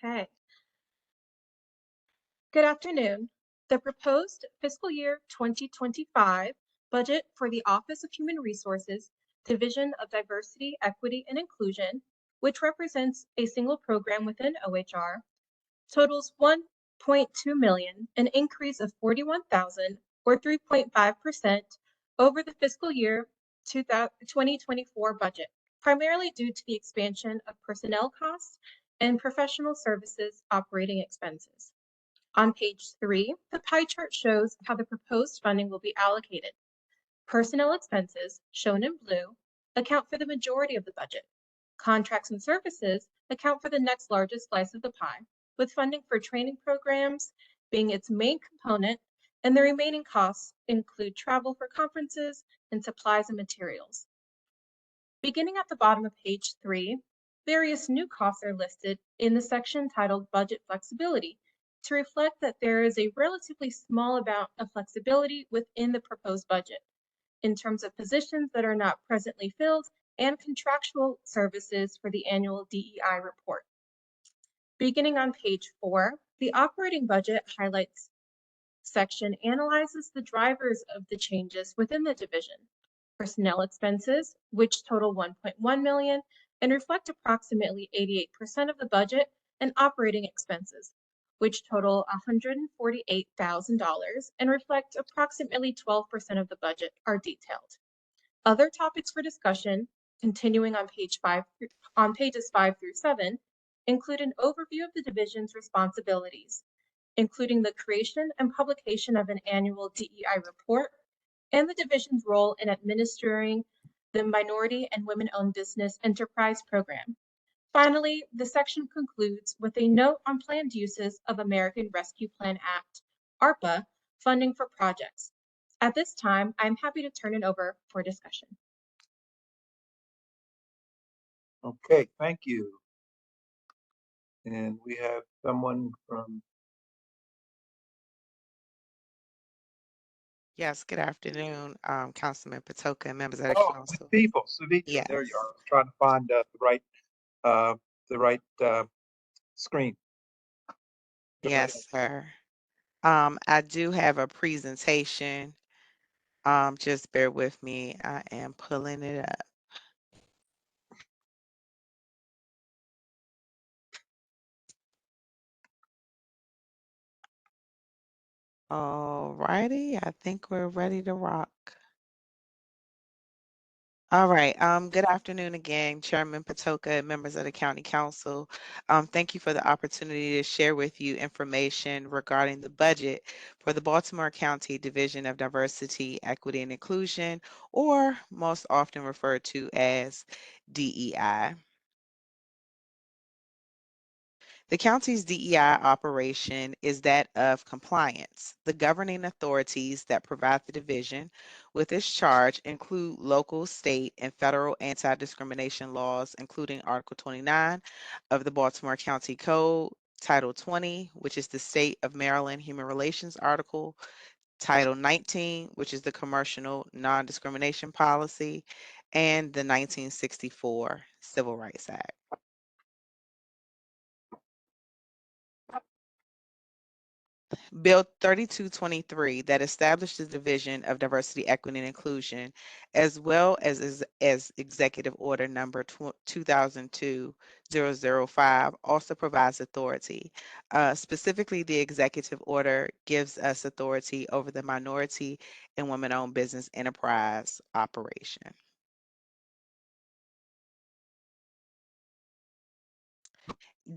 Speaker 18: Okay. Good afternoon. The proposed fiscal year 2025 budget for the Office of Human Resources, Division of Diversity, Equity, and Inclusion, which represents a single program within OHR, totals $1.2 million, an increase of $41,000 or 3.5% over the fiscal year 2024 budget, primarily due to the expansion of personnel costs and professional services operating expenses. On page 3, the pie chart shows how the proposed funding will be allocated. Personnel expenses, shown in blue, account for the majority of the budget. Contracts and services account for the next largest slice of the pie, with funding for training programs being its main component, and the remaining costs include travel for conferences and supplies and materials. Beginning at the bottom of page 3, various new costs are listed in the section titled Budget Flexibility to reflect that there is a relatively small amount of flexibility within the proposed budget in terms of positions that are not presently filled and contractual services for the annual DEI report. Beginning on page 4, the operating budget highlights section analyzes the drivers of the changes within the division. Personnel expenses, which total 1.1 million and reflect approximately 88% of the budget, and operating expenses, which total $148,000 and reflect approximately 12% of the budget, are detailed. Other topics for discussion, continuing on pages 5 through 7, include an overview of the division's responsibilities, including the creation and publication of an annual DEI report and the division's role in administering the Minority and Women-Owned Business Enterprise Program. Finally, the section concludes with a note on planned uses of American Rescue Plan Act, ARPA, funding for projects. At this time, I'm happy to turn it over for discussion.
Speaker 3: Okay, thank you. And we have someone from,
Speaker 19: Yes, good afternoon, Councilman Patoka and members of the
Speaker 3: oh,
Speaker 19: council.
Speaker 3: people, Savita,
Speaker 19: Yes,
Speaker 3: there you are. I was trying to find the right screen. Go ahead.
Speaker 19: yes, sir. I do have a presentation. Just bear with me. I am pulling it up. All righty, I think we're ready to rock. All right. Good afternoon again, Chairman Patoka and members of the County Council. Thank you for the opportunity to share with you information regarding the budget for the Baltimore County Division of Diversity, Equity, and Inclusion, or most often referred to as DEI. The county's DEI operation is that of compliance. The governing authorities that provide the division with this charge include local, state, and federal anti-discrimination laws, including Article 29 of the Baltimore County Code, Title 20, which is the State of Maryland Human Relations Article, Title 19, which is the Commercial Non-Discrimination Policy, and the 1964 Civil Rights Act. Bill 3223 that established the Division of Diversity, Equity, and Inclusion, as well as Executive Order number 2002-005, also provides authority. Specifically, the Executive Order gives us authority over the Minority and Women-Owned Business Enterprise operation.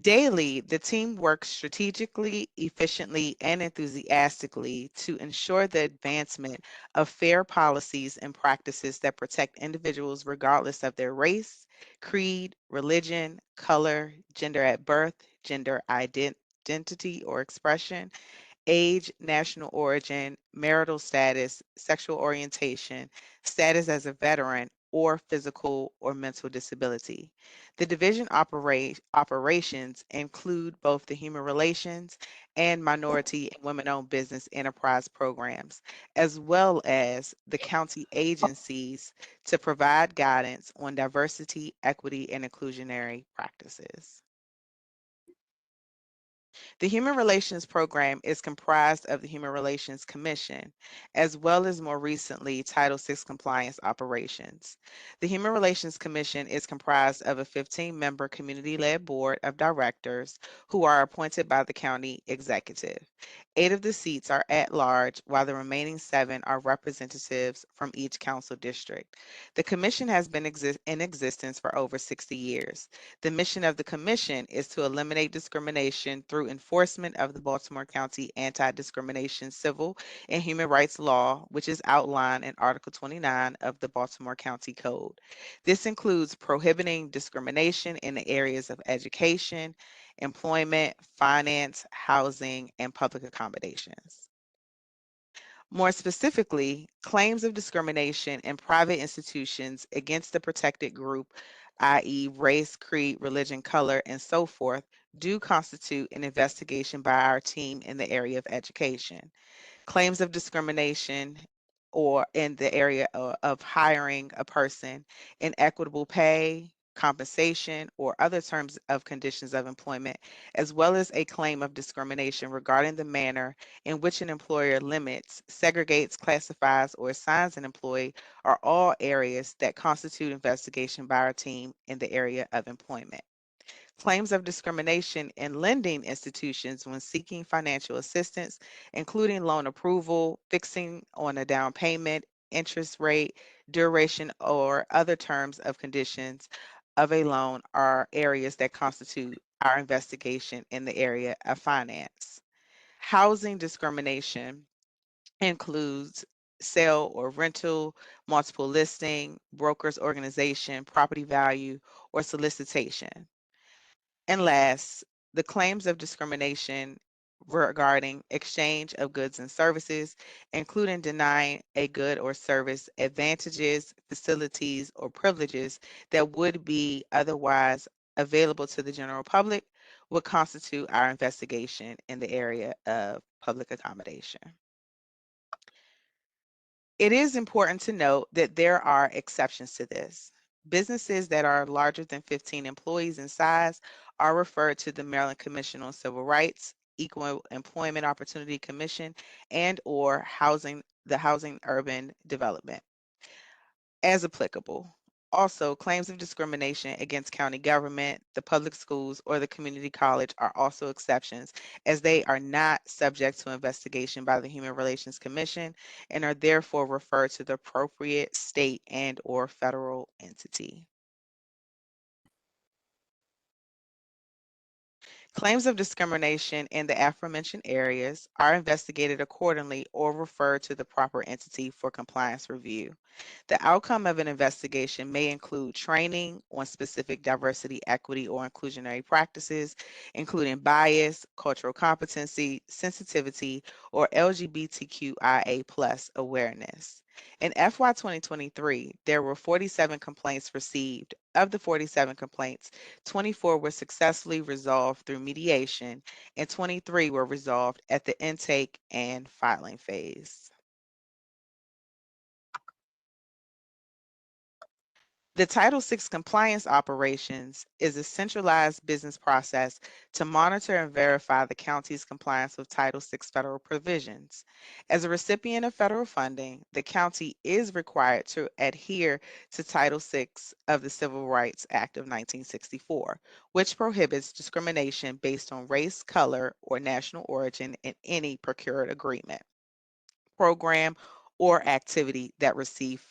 Speaker 19: Daily, the team works strategically, efficiently, and enthusiastically to ensure the advancement of fair policies and practices that protect individuals regardless of their race, creed, religion, color, gender at birth, gender identity or expression, age, national origin, marital status, sexual orientation, status as a veteran, or physical or mental disability. The division operations include both the human relations and minority and women-owned business enterprise programs, as well as the county agencies to provide guidance on diversity, equity, and inclusionary practices. The Human Relations Program is comprised of the Human Relations Commission, as well as more recently Title VI compliance operations. The Human Relations Commission is comprised of a 15-member community-led board of directors who are appointed by the county executive. 8 of the seats are at large, while the remaining 7 are representatives from each council district. The commission has been in existence for over 60 years. The mission of the commission is to eliminate discrimination through enforcement of the Baltimore County Anti-Discrimination Civil and Human Rights Law, which is outlined in Article 29 of the Baltimore County Code. This includes prohibiting discrimination in the areas of education, employment, finance, housing, and public accommodations. More specifically, claims of discrimination in private institutions against the protected group, i.e. race, creed, religion, color, and so forth, do constitute an investigation by our team in the area of education. Claims of discrimination or in the area of hiring a person, inequitable pay, compensation, or other terms of conditions of employment, as well as a claim of discrimination regarding the manner in which an employer limits, segregates, classifies, or assigns an employee, are all areas that constitute investigation by our team in the area of employment. Claims of discrimination in lending institutions when seeking financial assistance, including loan approval, fixing on a down payment, interest rate, duration, or other terms of conditions of a loan, are areas that constitute our investigation in the area of finance. Housing discrimination includes sale or rental, multiple listing, brokers organization, property value, or solicitation. And last, the claims of discrimination regarding exchange of goods and services, including denying a good or service advantages, facilities, or privileges that would be otherwise available to the general public, would constitute our investigation in the area of public accommodation. It is important to note that there are exceptions to this. Businesses that are larger than 15 employees in size are referred to the Maryland Commission on Civil Rights, Equal Employment Opportunity Commission, and/or the Housing Urban Development as applicable. Also, claims of discrimination against county government, the public schools, or the community college are also exceptions, as they are not subject to investigation by the Human Relations Commission and are therefore referred to the appropriate state and/or federal entity. Claims of discrimination in the aforementioned areas are investigated accordingly or referred to the proper entity for compliance review. The outcome of an investigation may include training on specific diversity, equity, or inclusionary practices, including bias, cultural competency, sensitivity, or LGBTQIA+ awareness. In FY 2023, there were 47 complaints received. Of the 47 complaints, 24 were successfully resolved through mediation, and 23 were resolved at the intake and filing phase. The Title VI compliance operations is a centralized business process to monitor and verify the county's compliance with Title VI federal provisions. As a recipient of federal funding, the county is required to adhere to Title VI of the Civil Rights Act of 1964, which prohibits discrimination based on race, color, or national origin in any procured agreement, program, or activity that receives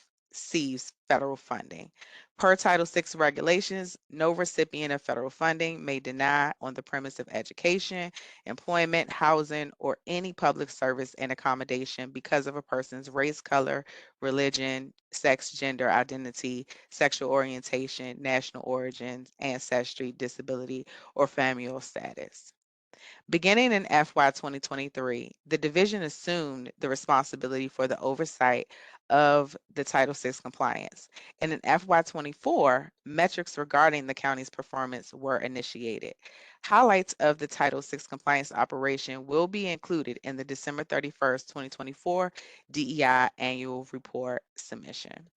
Speaker 19: federal funding. Per Title VI regulations, no recipient of federal funding may deny on the premise of education, employment, housing, or any public service and accommodation because of a person's race, color, religion, sex, gender identity, sexual orientation, national origin, ancestry, disability, or familial status. Beginning in FY 2023, the division assumed the responsibility for the oversight of the Title VI compliance. And in FY 24, metrics regarding the county's performance were initiated. Highlights of the Title VI compliance operation will be included in the December 31st, 2024 DEI annual report submission.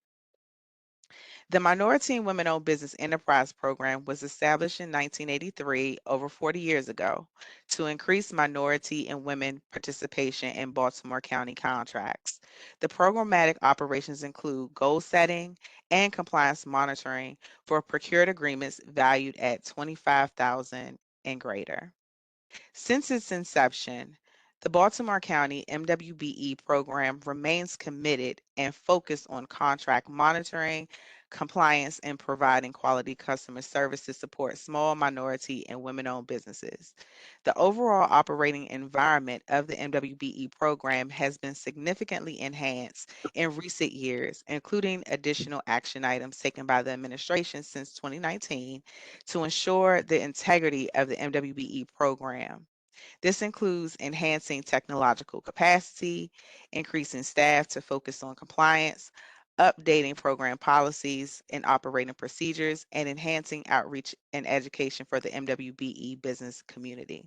Speaker 19: The Minority and Women-Owned Business Enterprise Program was established in 1983, over 40 years ago, to increase minority and women participation in Baltimore County contracts. The programmatic operations include goal setting and compliance monitoring for procured agreements valued at $25,000 and greater. Since its inception, the Baltimore County MWBE program remains committed and focused on contract monitoring, compliance, and providing quality customer service to support small, minority, and women-owned businesses. The overall operating environment of the MWBE program has been significantly enhanced in recent years, including additional action items taken by the administration since 2019 to ensure the integrity of the MWBE program. This includes enhancing technological capacity, increasing staff to focus on compliance, updating program policies and operating procedures, and enhancing outreach and education for the MWBE business community.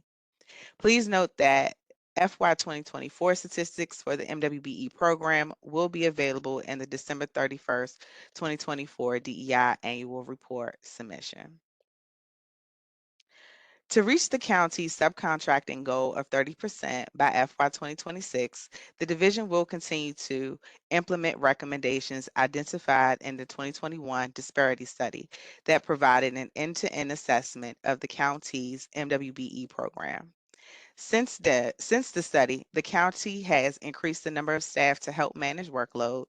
Speaker 19: Please note that FY 2024 statistics for the MWBE program will be available in the December 31st, 2024 DEI annual report submission. To reach the county's subcontracting goal of 30% by FY 2026, the division will continue to implement recommendations identified in the 2021 disparity study that provided an end-to-end assessment of the county's MWBE program. Since the study, the county has increased the number of staff to help manage workload,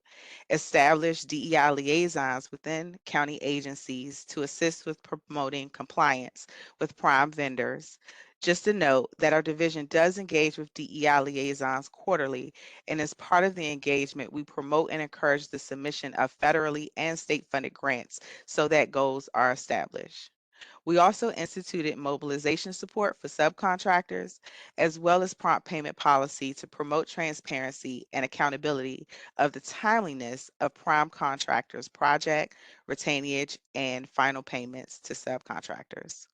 Speaker 19: established DEI liaisons within county agencies to assist with promoting compliance with prime vendors. Just a note that our division does engage with DEI liaisons quarterly, and as part of the engagement, we promote and encourage the submission of federally and state-funded grants so that goals are established. We also instituted mobilization support for subcontractors, as well as prompt payment policy to promote transparency and accountability of the timeliness of prime contractors' project, retainage, and final payments to subcontractors.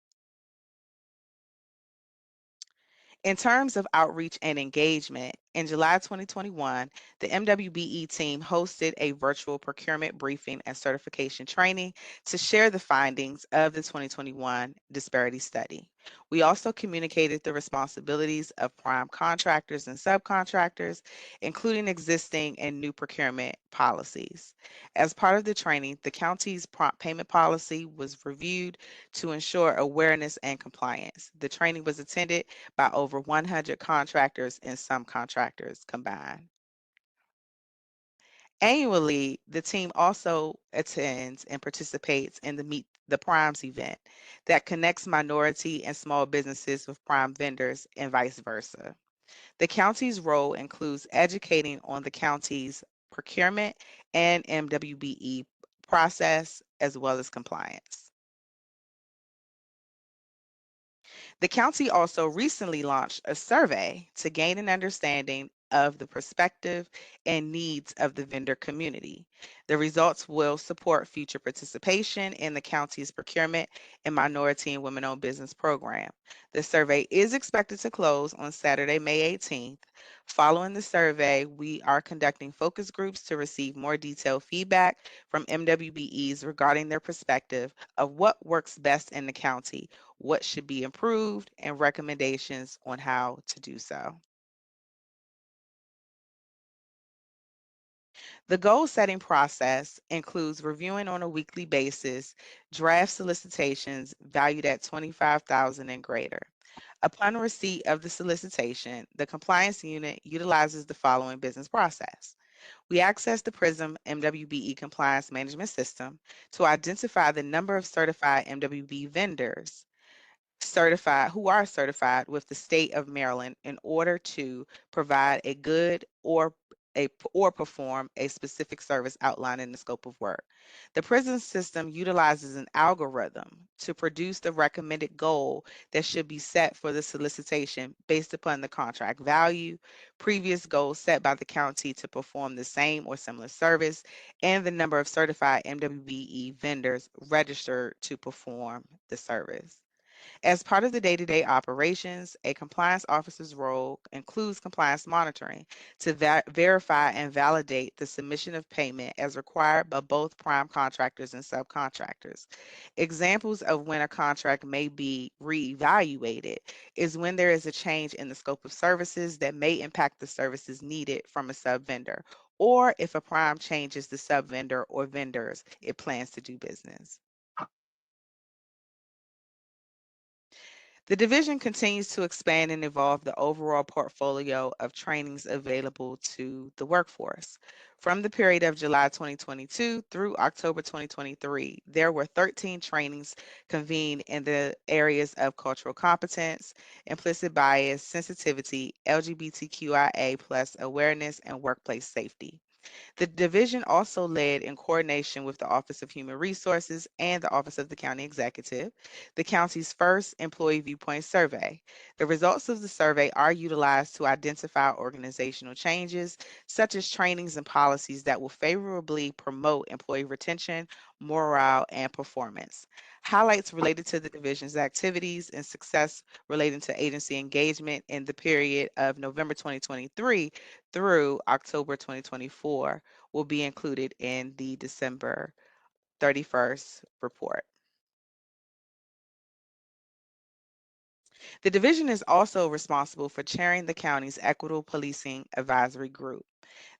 Speaker 19: In terms of outreach and engagement, in July 2021, the MWBE team hosted a virtual procurement briefing and certification training to share the findings of the 2021 disparity study. We also communicated the responsibilities of prime contractors and subcontractors, including existing and new procurement policies. As part of the training, the county's prompt payment policy was reviewed to ensure awareness and compliance. The training was attended by over 100 contractors and subcontractors combined. Annually, the team also attends and participates in the Meet the Primes event that connects minority and small businesses with prime vendors and vice versa. The county's role includes educating on the county's procurement and MWBE process, as well as compliance. The county also recently launched a survey to gain an understanding of the perspective and needs of the vendor community. The results will support future participation in the county's procurement and minority and women-owned business program. The survey is expected to close on Saturday, May 18th. Following the survey, we are conducting focus groups to receive more detailed feedback from MWBEs regarding their perspective of what works best in the county, what should be improved, and recommendations on how to do so. The goal-setting process includes reviewing on a weekly basis draft solicitations valued at $25,000 and greater. Upon receipt of the solicitation, the compliance unit utilizes the following business process. We access the PRISM MWBE compliance management system to identify the number of certified MWBE vendors who are certified with the state of Maryland in order to provide a good or perform a specific service outlined in the scope of work. The PRISM system utilizes an algorithm to produce the recommended goal that should be set for the solicitation based upon the contract value, previous goals set by the county to perform the same or similar service, and the number of certified MWBE vendors registered to perform the service. As part of the day-to-day operations, a compliance officer's role includes compliance monitoring to verify and validate the submission of payment as required by both prime contractors and subcontractors. Examples of when a contract may be reevaluated is when there is a change in the scope of services that may impact the services needed from a sub-vendor, or if a prime changes the sub-vendor or vendors it plans to do business. The division continues to expand and evolve the overall portfolio of trainings available to the workforce. From the period of July 2022 through October 2023, there were 13 trainings convened in the areas of cultural competence, implicit bias, sensitivity, LGBTQIA+ awareness, and workplace safety. The division also led in coordination with the Office of Human Resources and the Office of the County Executive, the county's first employee viewpoint survey. The results of the survey are utilized to identify organizational changes, such as trainings and policies that will favorably promote employee retention, morale, and performance. Highlights related to the division's activities and success relating to agency engagement in the period of November 2023 through October 2024 will be included in the December 31st report. The division is also responsible for chairing the county's Equitable Policing Advisory Group.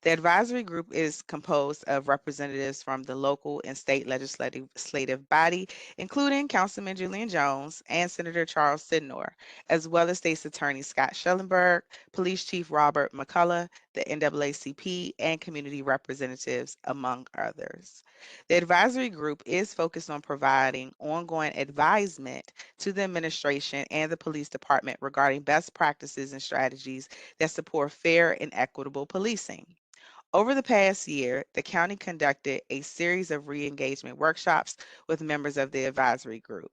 Speaker 19: The advisory group is composed of representatives from the local and state legislative body, including Councilman Julian Jones and Senator Charles Sidnor, as well as State's Attorney Scott Schellenberg, Police Chief Robert McCullough, the NAACP, and community representatives, among others. The advisory group is focused on providing ongoing advisement to the administration and the police department regarding best practices and strategies that support fair and equitable policing. Over the past year, the county conducted a series of re-engagement workshops with members of the advisory group.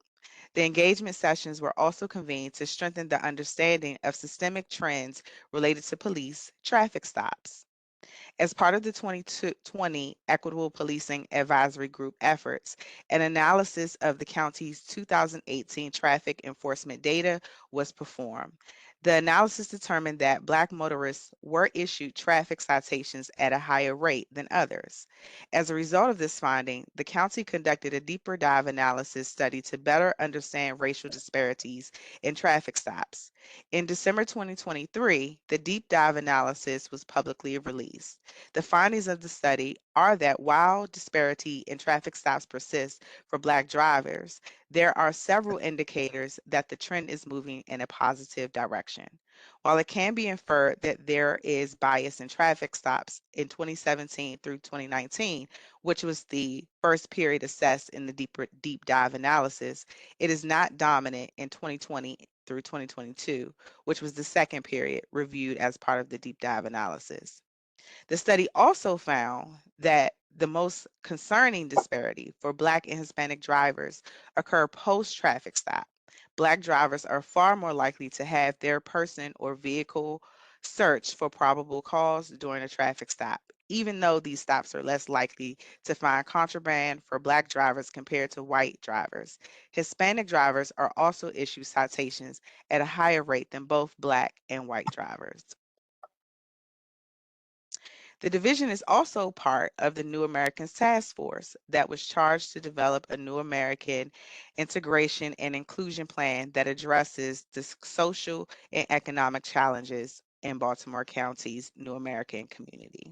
Speaker 19: The engagement sessions were also convened to strengthen the understanding of systemic trends related to police traffic stops. As part of the 2020 Equitable Policing Advisory Group efforts, an analysis of the county's 2018 traffic enforcement data was performed. The analysis determined that Black motorists were issued traffic citations at a higher rate than others. As a result of this finding, the county conducted a deeper dive analysis study to better understand racial disparities in traffic stops. In December 2023, the deep dive analysis was publicly released. The findings of the study are that while disparity in traffic stops persists for Black drivers, there are several indicators that the trend is moving in a positive direction. While it can be inferred that there is bias in traffic stops in 2017 through 2019, which was the first period assessed in the deep dive analysis, it is not dominant in 2020 through 2022, which was the second period reviewed as part of the deep dive analysis. The study also found that the most concerning disparity for Black and Hispanic drivers occur post-traffic stop. Black drivers are far more likely to have their person or vehicle searched for probable cause during a traffic stop, even though these stops are less likely to find contraband for Black drivers compared to white drivers. Hispanic drivers are also issued citations at a higher rate than both Black and white drivers. The division is also part of the New Americans Task Force that was charged to develop a New American integration and inclusion plan that addresses the social and economic challenges in Baltimore County's New American community.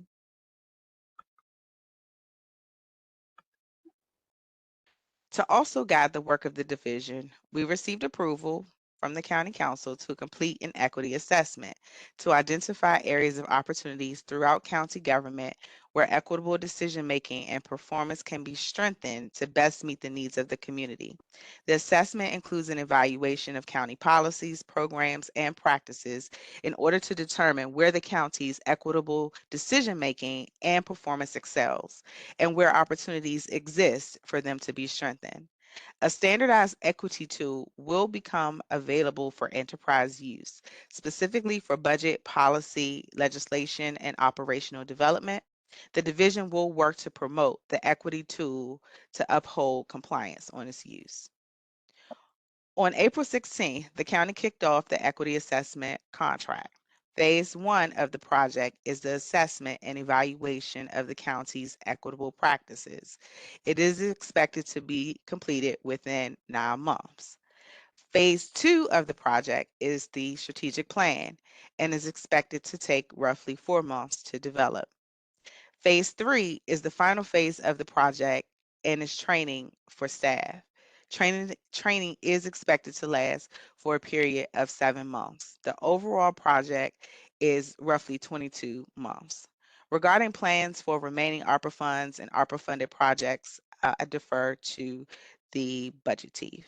Speaker 19: To also guide the work of the division, we received approval from the County Council to complete an equity assessment to identify areas of opportunities throughout county government where equitable decision-making and performance can be strengthened to best meet the needs of the community. The assessment includes an evaluation of county policies, programs, and practices in order to determine where the county's equitable decision-making and performance excels, and where opportunities exist for them to be strengthened. A standardized equity tool will become available for enterprise use, specifically for budget, policy, legislation, and operational development. The division will work to promote the equity tool to uphold compliance on its use. On April 16th, the county kicked off the equity assessment contract. Phase 1 of the project is the assessment and evaluation of the county's equitable practices. It is expected to be completed within 9 months. Phase 2 of the project is the strategic plan and is expected to take roughly 4 months to develop. Phase 3 is the final phase of the project and is training for staff. Training is expected to last for a period of 7 months. The overall project is roughly 22 months. Regarding plans for remaining ARPA funds and ARPA funded projects, I defer to the budget chief.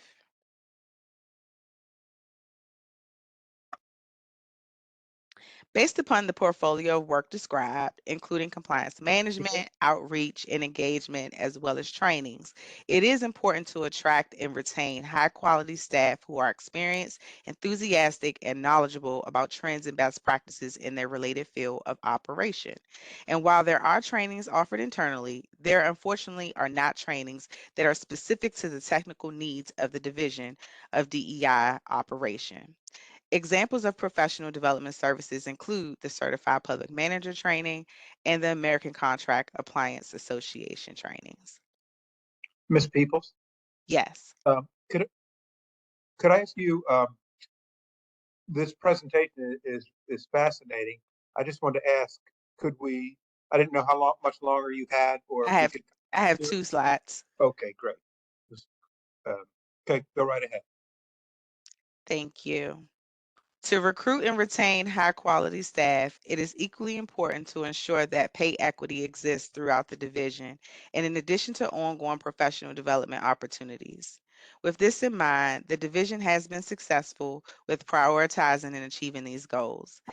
Speaker 19: Based upon the portfolio of work described, including compliance management, outreach, and engagement, as well as trainings, it is important to attract and retain high-quality staff who are experienced, enthusiastic, and knowledgeable about trends and best practices in their related field of operation. And while there are trainings offered internally, there unfortunately are not trainings that are specific to the technical needs of the Division of DEI operation. Examples of professional development services include the Certified Public Manager Training and the American Contract Appliance Association trainings.
Speaker 3: Ms. Peoples,
Speaker 19: Yes.
Speaker 3: could I ask you, this presentation is fascinating. I just wanted to ask, I didn't know much longer you had, or
Speaker 19: I
Speaker 3: if we
Speaker 19: have
Speaker 3: could.
Speaker 19: 2 slides.
Speaker 3: Okay, great. Okay, go right ahead.
Speaker 19: Thank you. To recruit and retain high-quality staff, it is equally important to ensure that pay equity exists throughout the division, and in addition to ongoing professional development opportunities. With this in mind, the division has been successful with prioritizing and achieving these goals.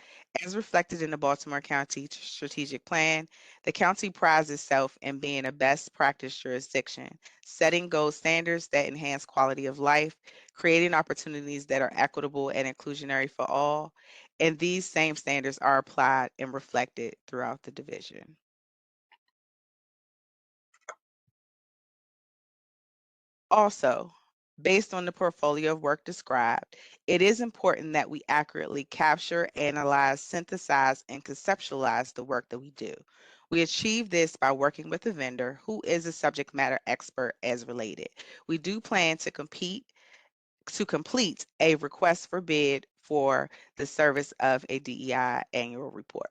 Speaker 19: As reflected in the Baltimore County Strategic Plan, the county prides itself in being a best practice jurisdiction, setting gold standards that enhance quality of life, creating opportunities that are equitable and inclusionary for all, and these same standards are applied and reflected throughout the division. Also, based on the portfolio of work described, it is important that we accurately capture, analyze, synthesize, and conceptualize the work that we do. We achieve this by working with a vendor who is a subject matter expert as related. We do plan to complete a request for bid for the service of a DEI annual report.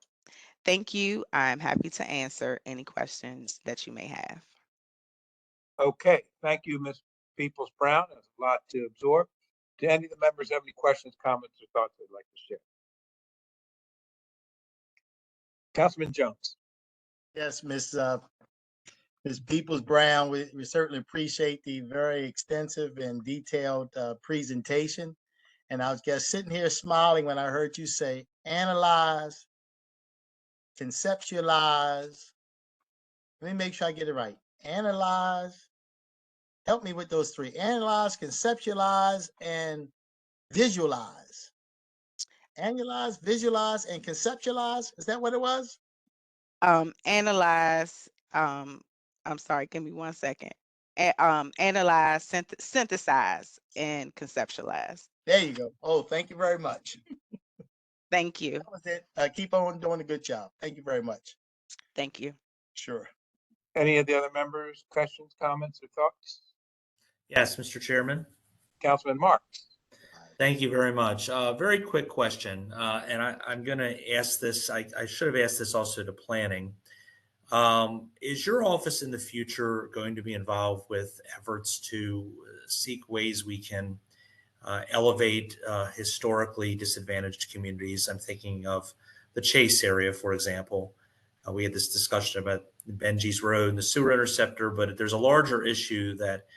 Speaker 19: Thank you. I'm happy to answer any questions that you may have.
Speaker 3: Okay, thank you, Ms. Peoples Brown. That's a lot to absorb. Do any of the members have any questions, comments, or thoughts they'd like to share? Councilman Jones.
Speaker 12: Yes, Ms. Peoples Brown, we certainly appreciate the very extensive and detailed presentation. And I was just sitting here smiling when I heard you say analyze, conceptualize. Let me make sure I get it right. Analyze. Help me with those 3. Analyze, conceptualize, and visualize. Analyze, visualize, and conceptualize. Is that what it was?
Speaker 19: Analyze, I'm sorry, give me 1 second. Analyze, synthesize, and conceptualize.
Speaker 12: There you go. Oh, thank you very much.
Speaker 19: Thank you.
Speaker 12: That was it. Keep on doing a good job. Thank you very much.
Speaker 19: Thank you.
Speaker 12: Sure.
Speaker 3: Any of the other members, questions, comments, or thoughts?
Speaker 10: Yes, Mr. Chairman.
Speaker 3: Councilman Marks.
Speaker 10: Thank you very much. Very quick question, and I'm going to ask this. I should have asked this also to planning. Is your office in the future going to be involved with efforts to seek ways we can elevate historically disadvantaged communities? I'm thinking of the Chase area, for example. We had this discussion about Benji's Road and the sewer interceptor, but there's a larger issue that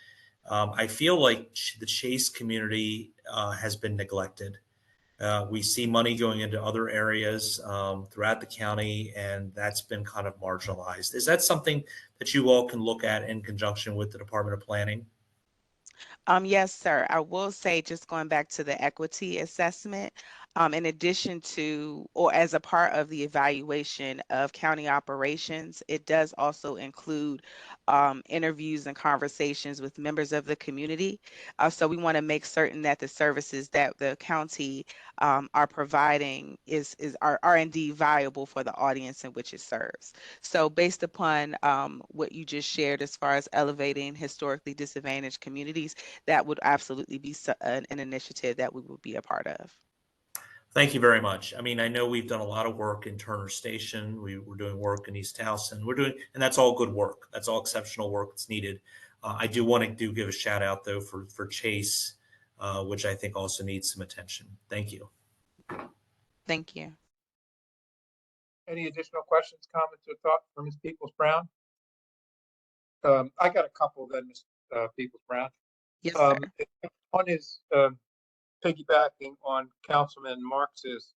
Speaker 10: I feel like the Chase community has been neglected. We see money going into other areas throughout the county, and that's been kind of marginalized. Is that something that you all can look at in conjunction with the Department of Planning?
Speaker 19: Yes, sir. I will say, just going back to the equity assessment, in addition to, or as a part of the evaluation of county operations, it does also include interviews and conversations with members of the community. So we want to make certain that the services that the county are providing are indeed viable for the audience in which it serves. So based upon what you just shared as far as elevating historically disadvantaged communities, that would absolutely be an initiative that we would be a part of.
Speaker 10: Thank you very much. I mean, I know we've done a lot of work in Turner Station. We're doing work in East Towson. And that's all good work. That's all exceptional work that's needed. I do want to give a shout out though for Chase, which I think also needs some attention. Thank you.
Speaker 19: Thank you.
Speaker 3: Any additional questions, comments, or thoughts for Ms. Peoples Brown? I got a couple then, Ms. Peoples Brown.
Speaker 19: Yes, sir.
Speaker 3: One is piggybacking on Councilman Marx's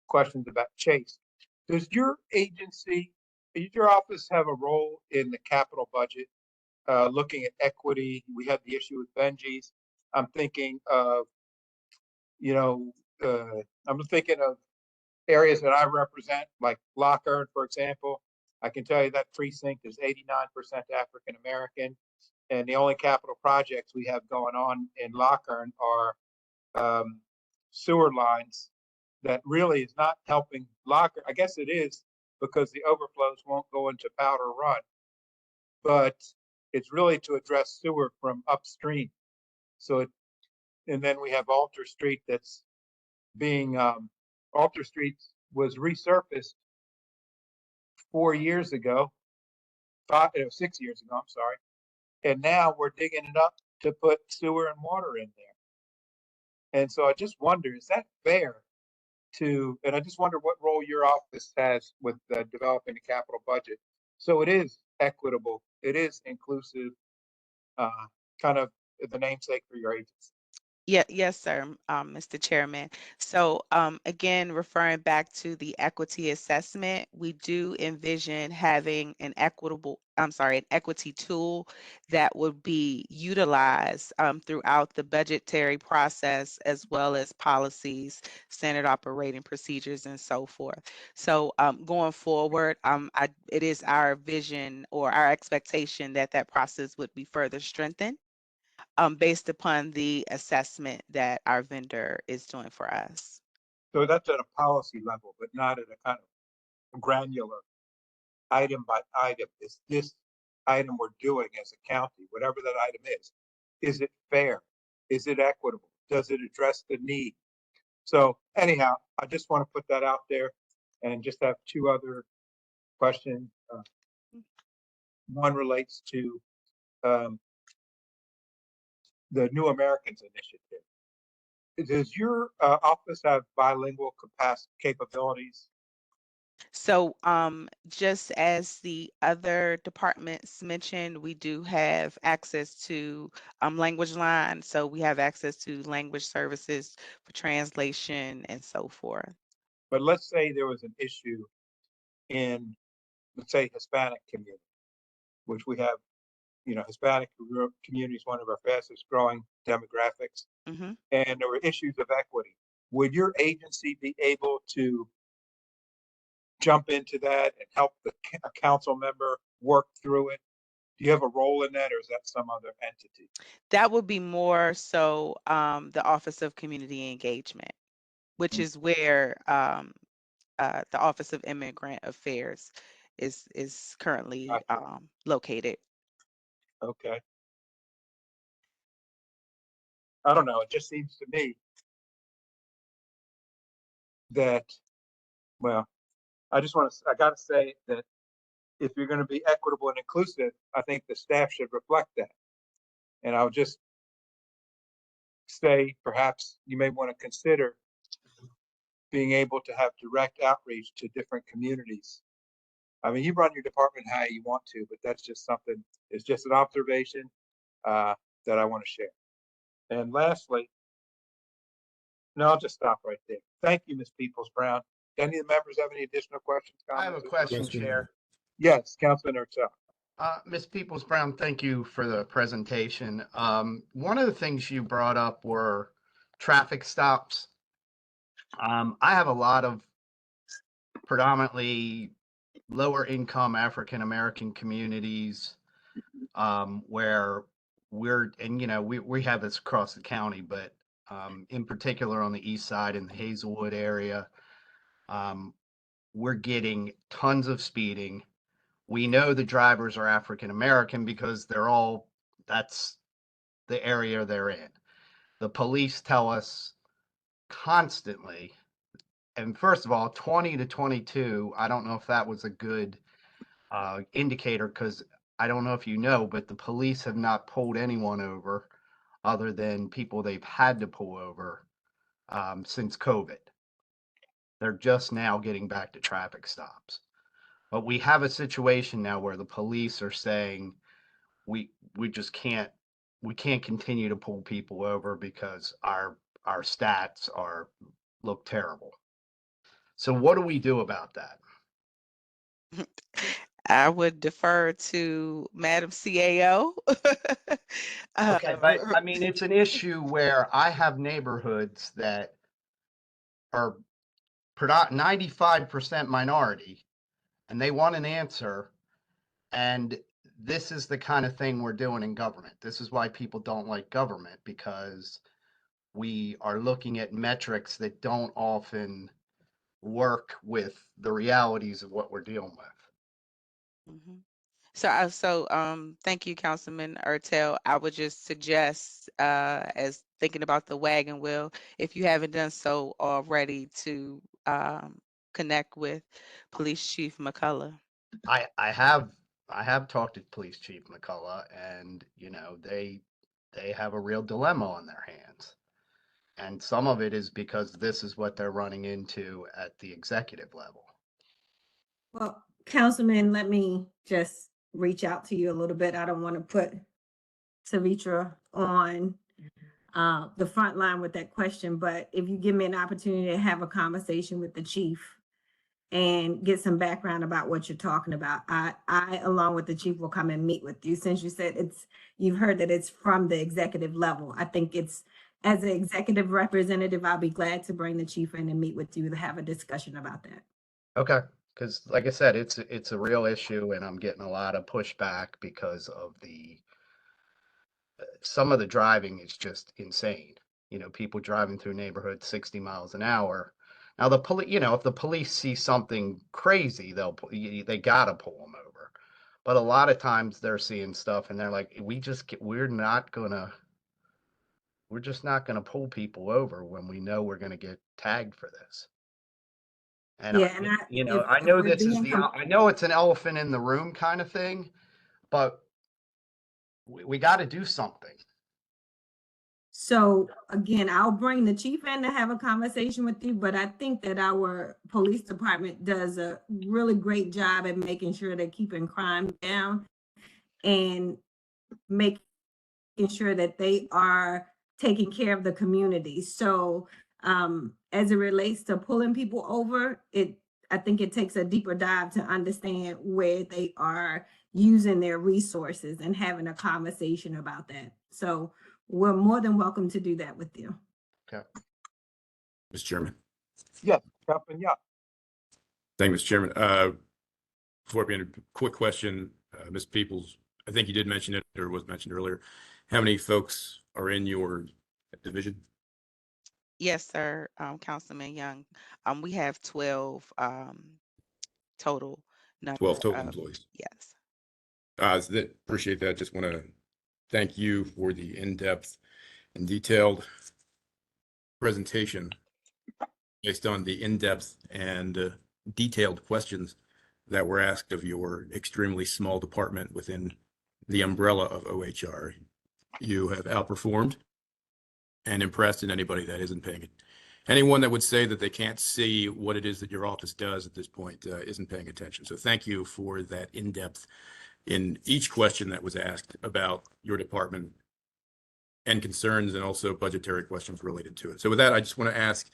Speaker 3: questions about Chase. Does your agency, does your office have a role in the capital budget? Looking at equity, we had the issue with Benji's. I'm thinking of, you know, I'm thinking of areas that I represent, like Lockhart, for example. I can tell you that precinct is 89% African American, and the only capital projects we have going on in Lockhart are sewer lines that really is not helping Lockhart. I guess it is because the overflows won't go into Powder Run, but it's really to address sewer from upstream. So it, and then we have Alter Street that's being Alter Street was resurfaced 4 years ago, 6 years ago, I'm sorry. And now we're digging it up to put sewer and water in there. And so I just wonder, is that fair to, and I just wonder what role your office has with developing a capital budget. So it is equitable, it is inclusive, kind of the namesake for your agency.
Speaker 19: Yeah, yes, sir, Mr. Chairman. So again, referring back to the equity assessment, we do envision having an equity tool that would be utilized throughout the budgetary process, as well as policies, standard operating procedures, and so forth. So going forward, it is our vision or our expectation that that process would be further strengthened based upon the assessment that our vendor is doing for us.
Speaker 3: So that's at a policy level, but not at a kind of granular item by item. Is this item we're doing as a county, whatever that item is it fair? Is it equitable? Does it address the need? So anyhow, I just want to put that out there and just have two other questions. One relates to the New Americans Initiative. Does your office have bilingual capabilities?
Speaker 19: So just as the other departments mentioned, we do have access to language line. So we have access to language services for translation and so forth.
Speaker 3: But let's say there was an issue in, let's say, Hispanic community, which we have, you know, Hispanic community is one of our fastest growing demographics.
Speaker 19: Mm-hmm.
Speaker 3: And there were issues of equity. Would your agency be able to jump into that and help a council member work through it? Do you have a role in that, or is that some other entity?
Speaker 19: That would be more so the Office of Community Engagement, which is where the Office of Immigrant Affairs is currently located.
Speaker 3: Okay. I don't know. It just seems to me that, well, I got to say that if you're going to be equitable and inclusive, I think the staff should reflect that. And I'll just say, perhaps you may want to consider being able to have direct outreach to different communities. I mean, you run your department how you want to, but that's just something, it's just an observation that I want to share. And lastly, no, I'll just stop right there. Thank you, Ms. Peoples-Brown. Any of the members have any additional questions?
Speaker 20: I have a question, Chair.
Speaker 3: Yes, Councilman Urtel.
Speaker 20: Ms. Peoples-Brown, thank you for the presentation. One of the things you brought up were traffic stops. I have a lot of predominantly lower income African American communities where we're, and you know, we have this across the county, but in particular on the east side in the Hazelwood area, we're getting tons of speeding. We know the drivers are African American because that's the area they're in. The police tell us constantly, and first of all, 20 to 22, I don't know if that was a good indicator, because I don't know if you know, but the police have not pulled anyone over other than people they've had to pull over since COVID. They're just now getting back to traffic stops. But we have a situation now where the police are saying we just can't continue to pull people over because our stats look terrible. So what do we do about that?
Speaker 19: I would defer to Madam CAO.
Speaker 20: Okay, but I mean, it's an issue where I have neighborhoods that are 95% minority, and they want an answer. And this is the kind of thing we're doing in government. This is why people don't like government, because we are looking at metrics that don't often work with the realities of what we're dealing with.
Speaker 19: Mhm. Thank you, Councilman Ertel. I would just suggest, as thinking about the wagon wheel, if you haven't done so already, to connect with Police Chief McCullough.
Speaker 20: I have talked to Police Chief McCullough, and you know, they have a real dilemma on their hands. And some of it is because this is what they're running into at the executive level.
Speaker 21: Well, Councilman, let me just reach out to you a little bit. I don't want to put Savitra on the front line with that question, but if you give me an opportunity to have a conversation with the chief and get some background about what you're talking about, I along with the chief will come and meet with you. Since you said you've heard that it's from the executive level, I think it's, as an executive representative, I'll be glad to bring the chief in and meet with you to have a discussion about that.
Speaker 20: Okay, because like I said, it's a real issue, and I'm getting a lot of pushback because of some of the driving is just insane. You know, people driving through neighborhoods 60 miles an hour. Now the police, you know, if the police see something crazy, they gotta pull them over. But a lot of times they're seeing stuff and they're like, we're just not gonna pull people over when we know we're gonna get tagged for this. And
Speaker 21: Yeah,
Speaker 20: I know I know it's an elephant in the room kind of thing, but we got to do something.
Speaker 21: So again, I'll bring the chief in to have a conversation with you, but I think that our police department does a really great job at making sure they're keeping crime down and making sure that they are taking care of the community. So as it relates to pulling people over, I think it takes a deeper dive to understand where they are using their resources and having a conversation about that. So we're more than welcome to do that with you.
Speaker 20: Okay.
Speaker 9: Mr. Chairman.
Speaker 3: Yes, Councilman Yap.
Speaker 9: Thank you, Mr. Chairman. Before I begin, a quick question, Ms. Peoples, I think you did mention it or was mentioned earlier. How many folks are in your division?
Speaker 19: Yes, sir, Councilman Young. We have 12 total number
Speaker 9: 12 total
Speaker 19: of,
Speaker 9: employees.
Speaker 19: yes.
Speaker 9: Appreciate that. Just want to thank you for the in-depth and detailed presentation based on the in-depth and detailed questions that were asked of your extremely small department within the umbrella of OHR. You have outperformed and impressed in anybody that isn't paying it. Anyone that would say that they can't see what it is that your office does at this point isn't paying attention. So thank you for that in-depth in each question that was asked about your department and concerns, and also budgetary questions related to it. So with that, I just want to ask,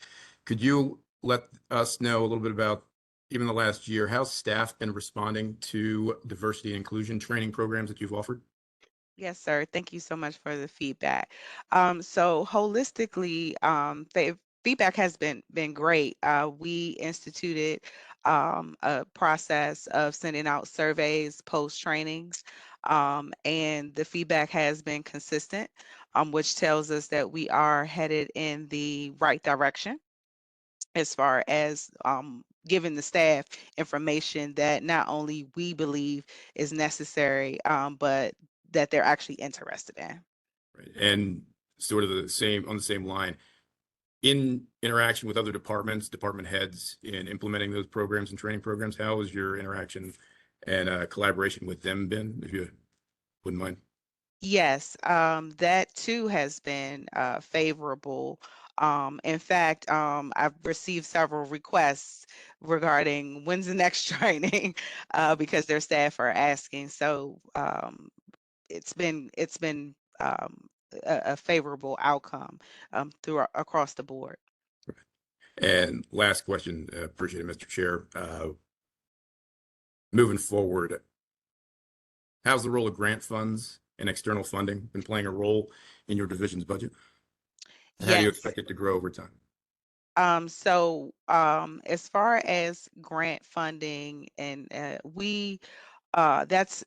Speaker 9: could you let us know a little bit about, even the last year, how's staff been responding to diversity and inclusion training programs that you've offered?
Speaker 19: Yes, sir. Thank you so much for the feedback. So holistically, feedback has been great. We instituted a process of sending out surveys, post trainings, and the feedback has been consistent, which tells us that we are headed in the right direction as far as giving the staff information that not only we believe is necessary, but that they're actually interested in.
Speaker 9: Right. And sort of on the same line, in interaction with other departments, department heads in implementing those programs and training programs, how has your interaction and collaboration with them been, if you wouldn't mind?
Speaker 19: Yes, that too has been favorable. In fact, I've received several requests regarding when's the next training because their staff are asking. So it's been a favorable outcome across the board.
Speaker 9: And last question, appreciate it, Mr. Chair. Moving forward, how's the role of grant funds and external funding been playing a role in your division's budget? And how do you
Speaker 19: Yes.
Speaker 9: expect it to grow over time?
Speaker 19: As far as grant funding and that's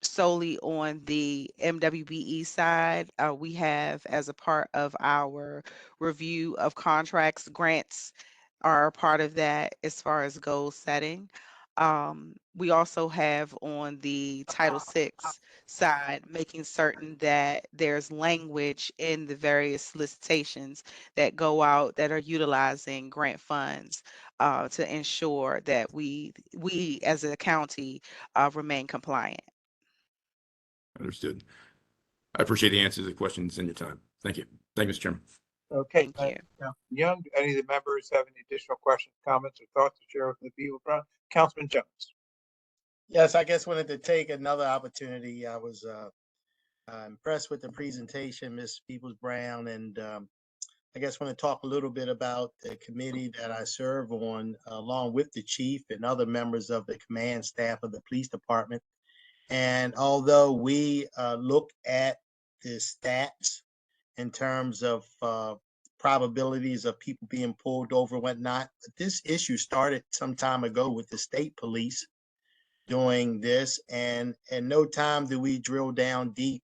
Speaker 19: solely on the MWBE side. We have, as a part of our review of contracts, grants are a part of that as far as goal setting. We also have on the Title VI side, making certain that there's language in the various solicitations that go out that are utilizing grant funds to ensure that we as a county remain compliant.
Speaker 9: Understood. I appreciate the answers to the questions and your time. Thank you. Thank you, Mr. Chairman.
Speaker 3: Okay.
Speaker 19: Thank you.
Speaker 3: Councilman Young, do any of the members have any additional questions, comments, or thoughts to share with the people? Councilman Jones.
Speaker 12: Yes, I guess wanted to take another opportunity. I was impressed with the presentation, Ms. Peoples-Brown, and I guess want to talk a little bit about the committee that I serve on, along with the chief and other members of the command staff of the police department. And although we look at the stats in terms of probabilities of people being pulled over and whatnot, this issue started some time ago with the state police doing this, and no time do we drill down deep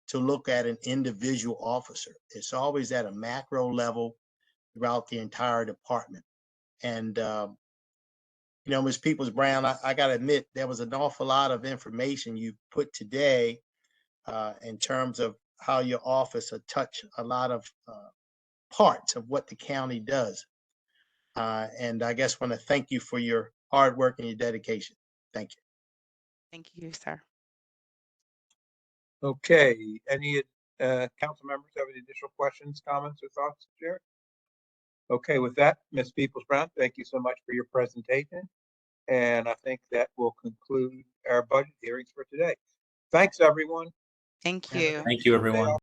Speaker 12: to look at an individual officer. It's always at a macro level throughout the entire department. And you know, Ms. Peoples-Brown, I got to admit, there was an awful lot of information you put today in terms of how your office will touch a lot of parts of what the county does. And I guess want to thank you for your hard work and your dedication. Thank you.
Speaker 19: Thank you, sir.
Speaker 3: Okay. Any council members have any additional questions, comments, or thoughts to share? Okay, with that, Ms. Peoples-Brown, thank you so much for your presentation. And I think that will conclude our budget hearings for today. Thanks, everyone.
Speaker 19: Thank you.
Speaker 10: Thank you, everyone.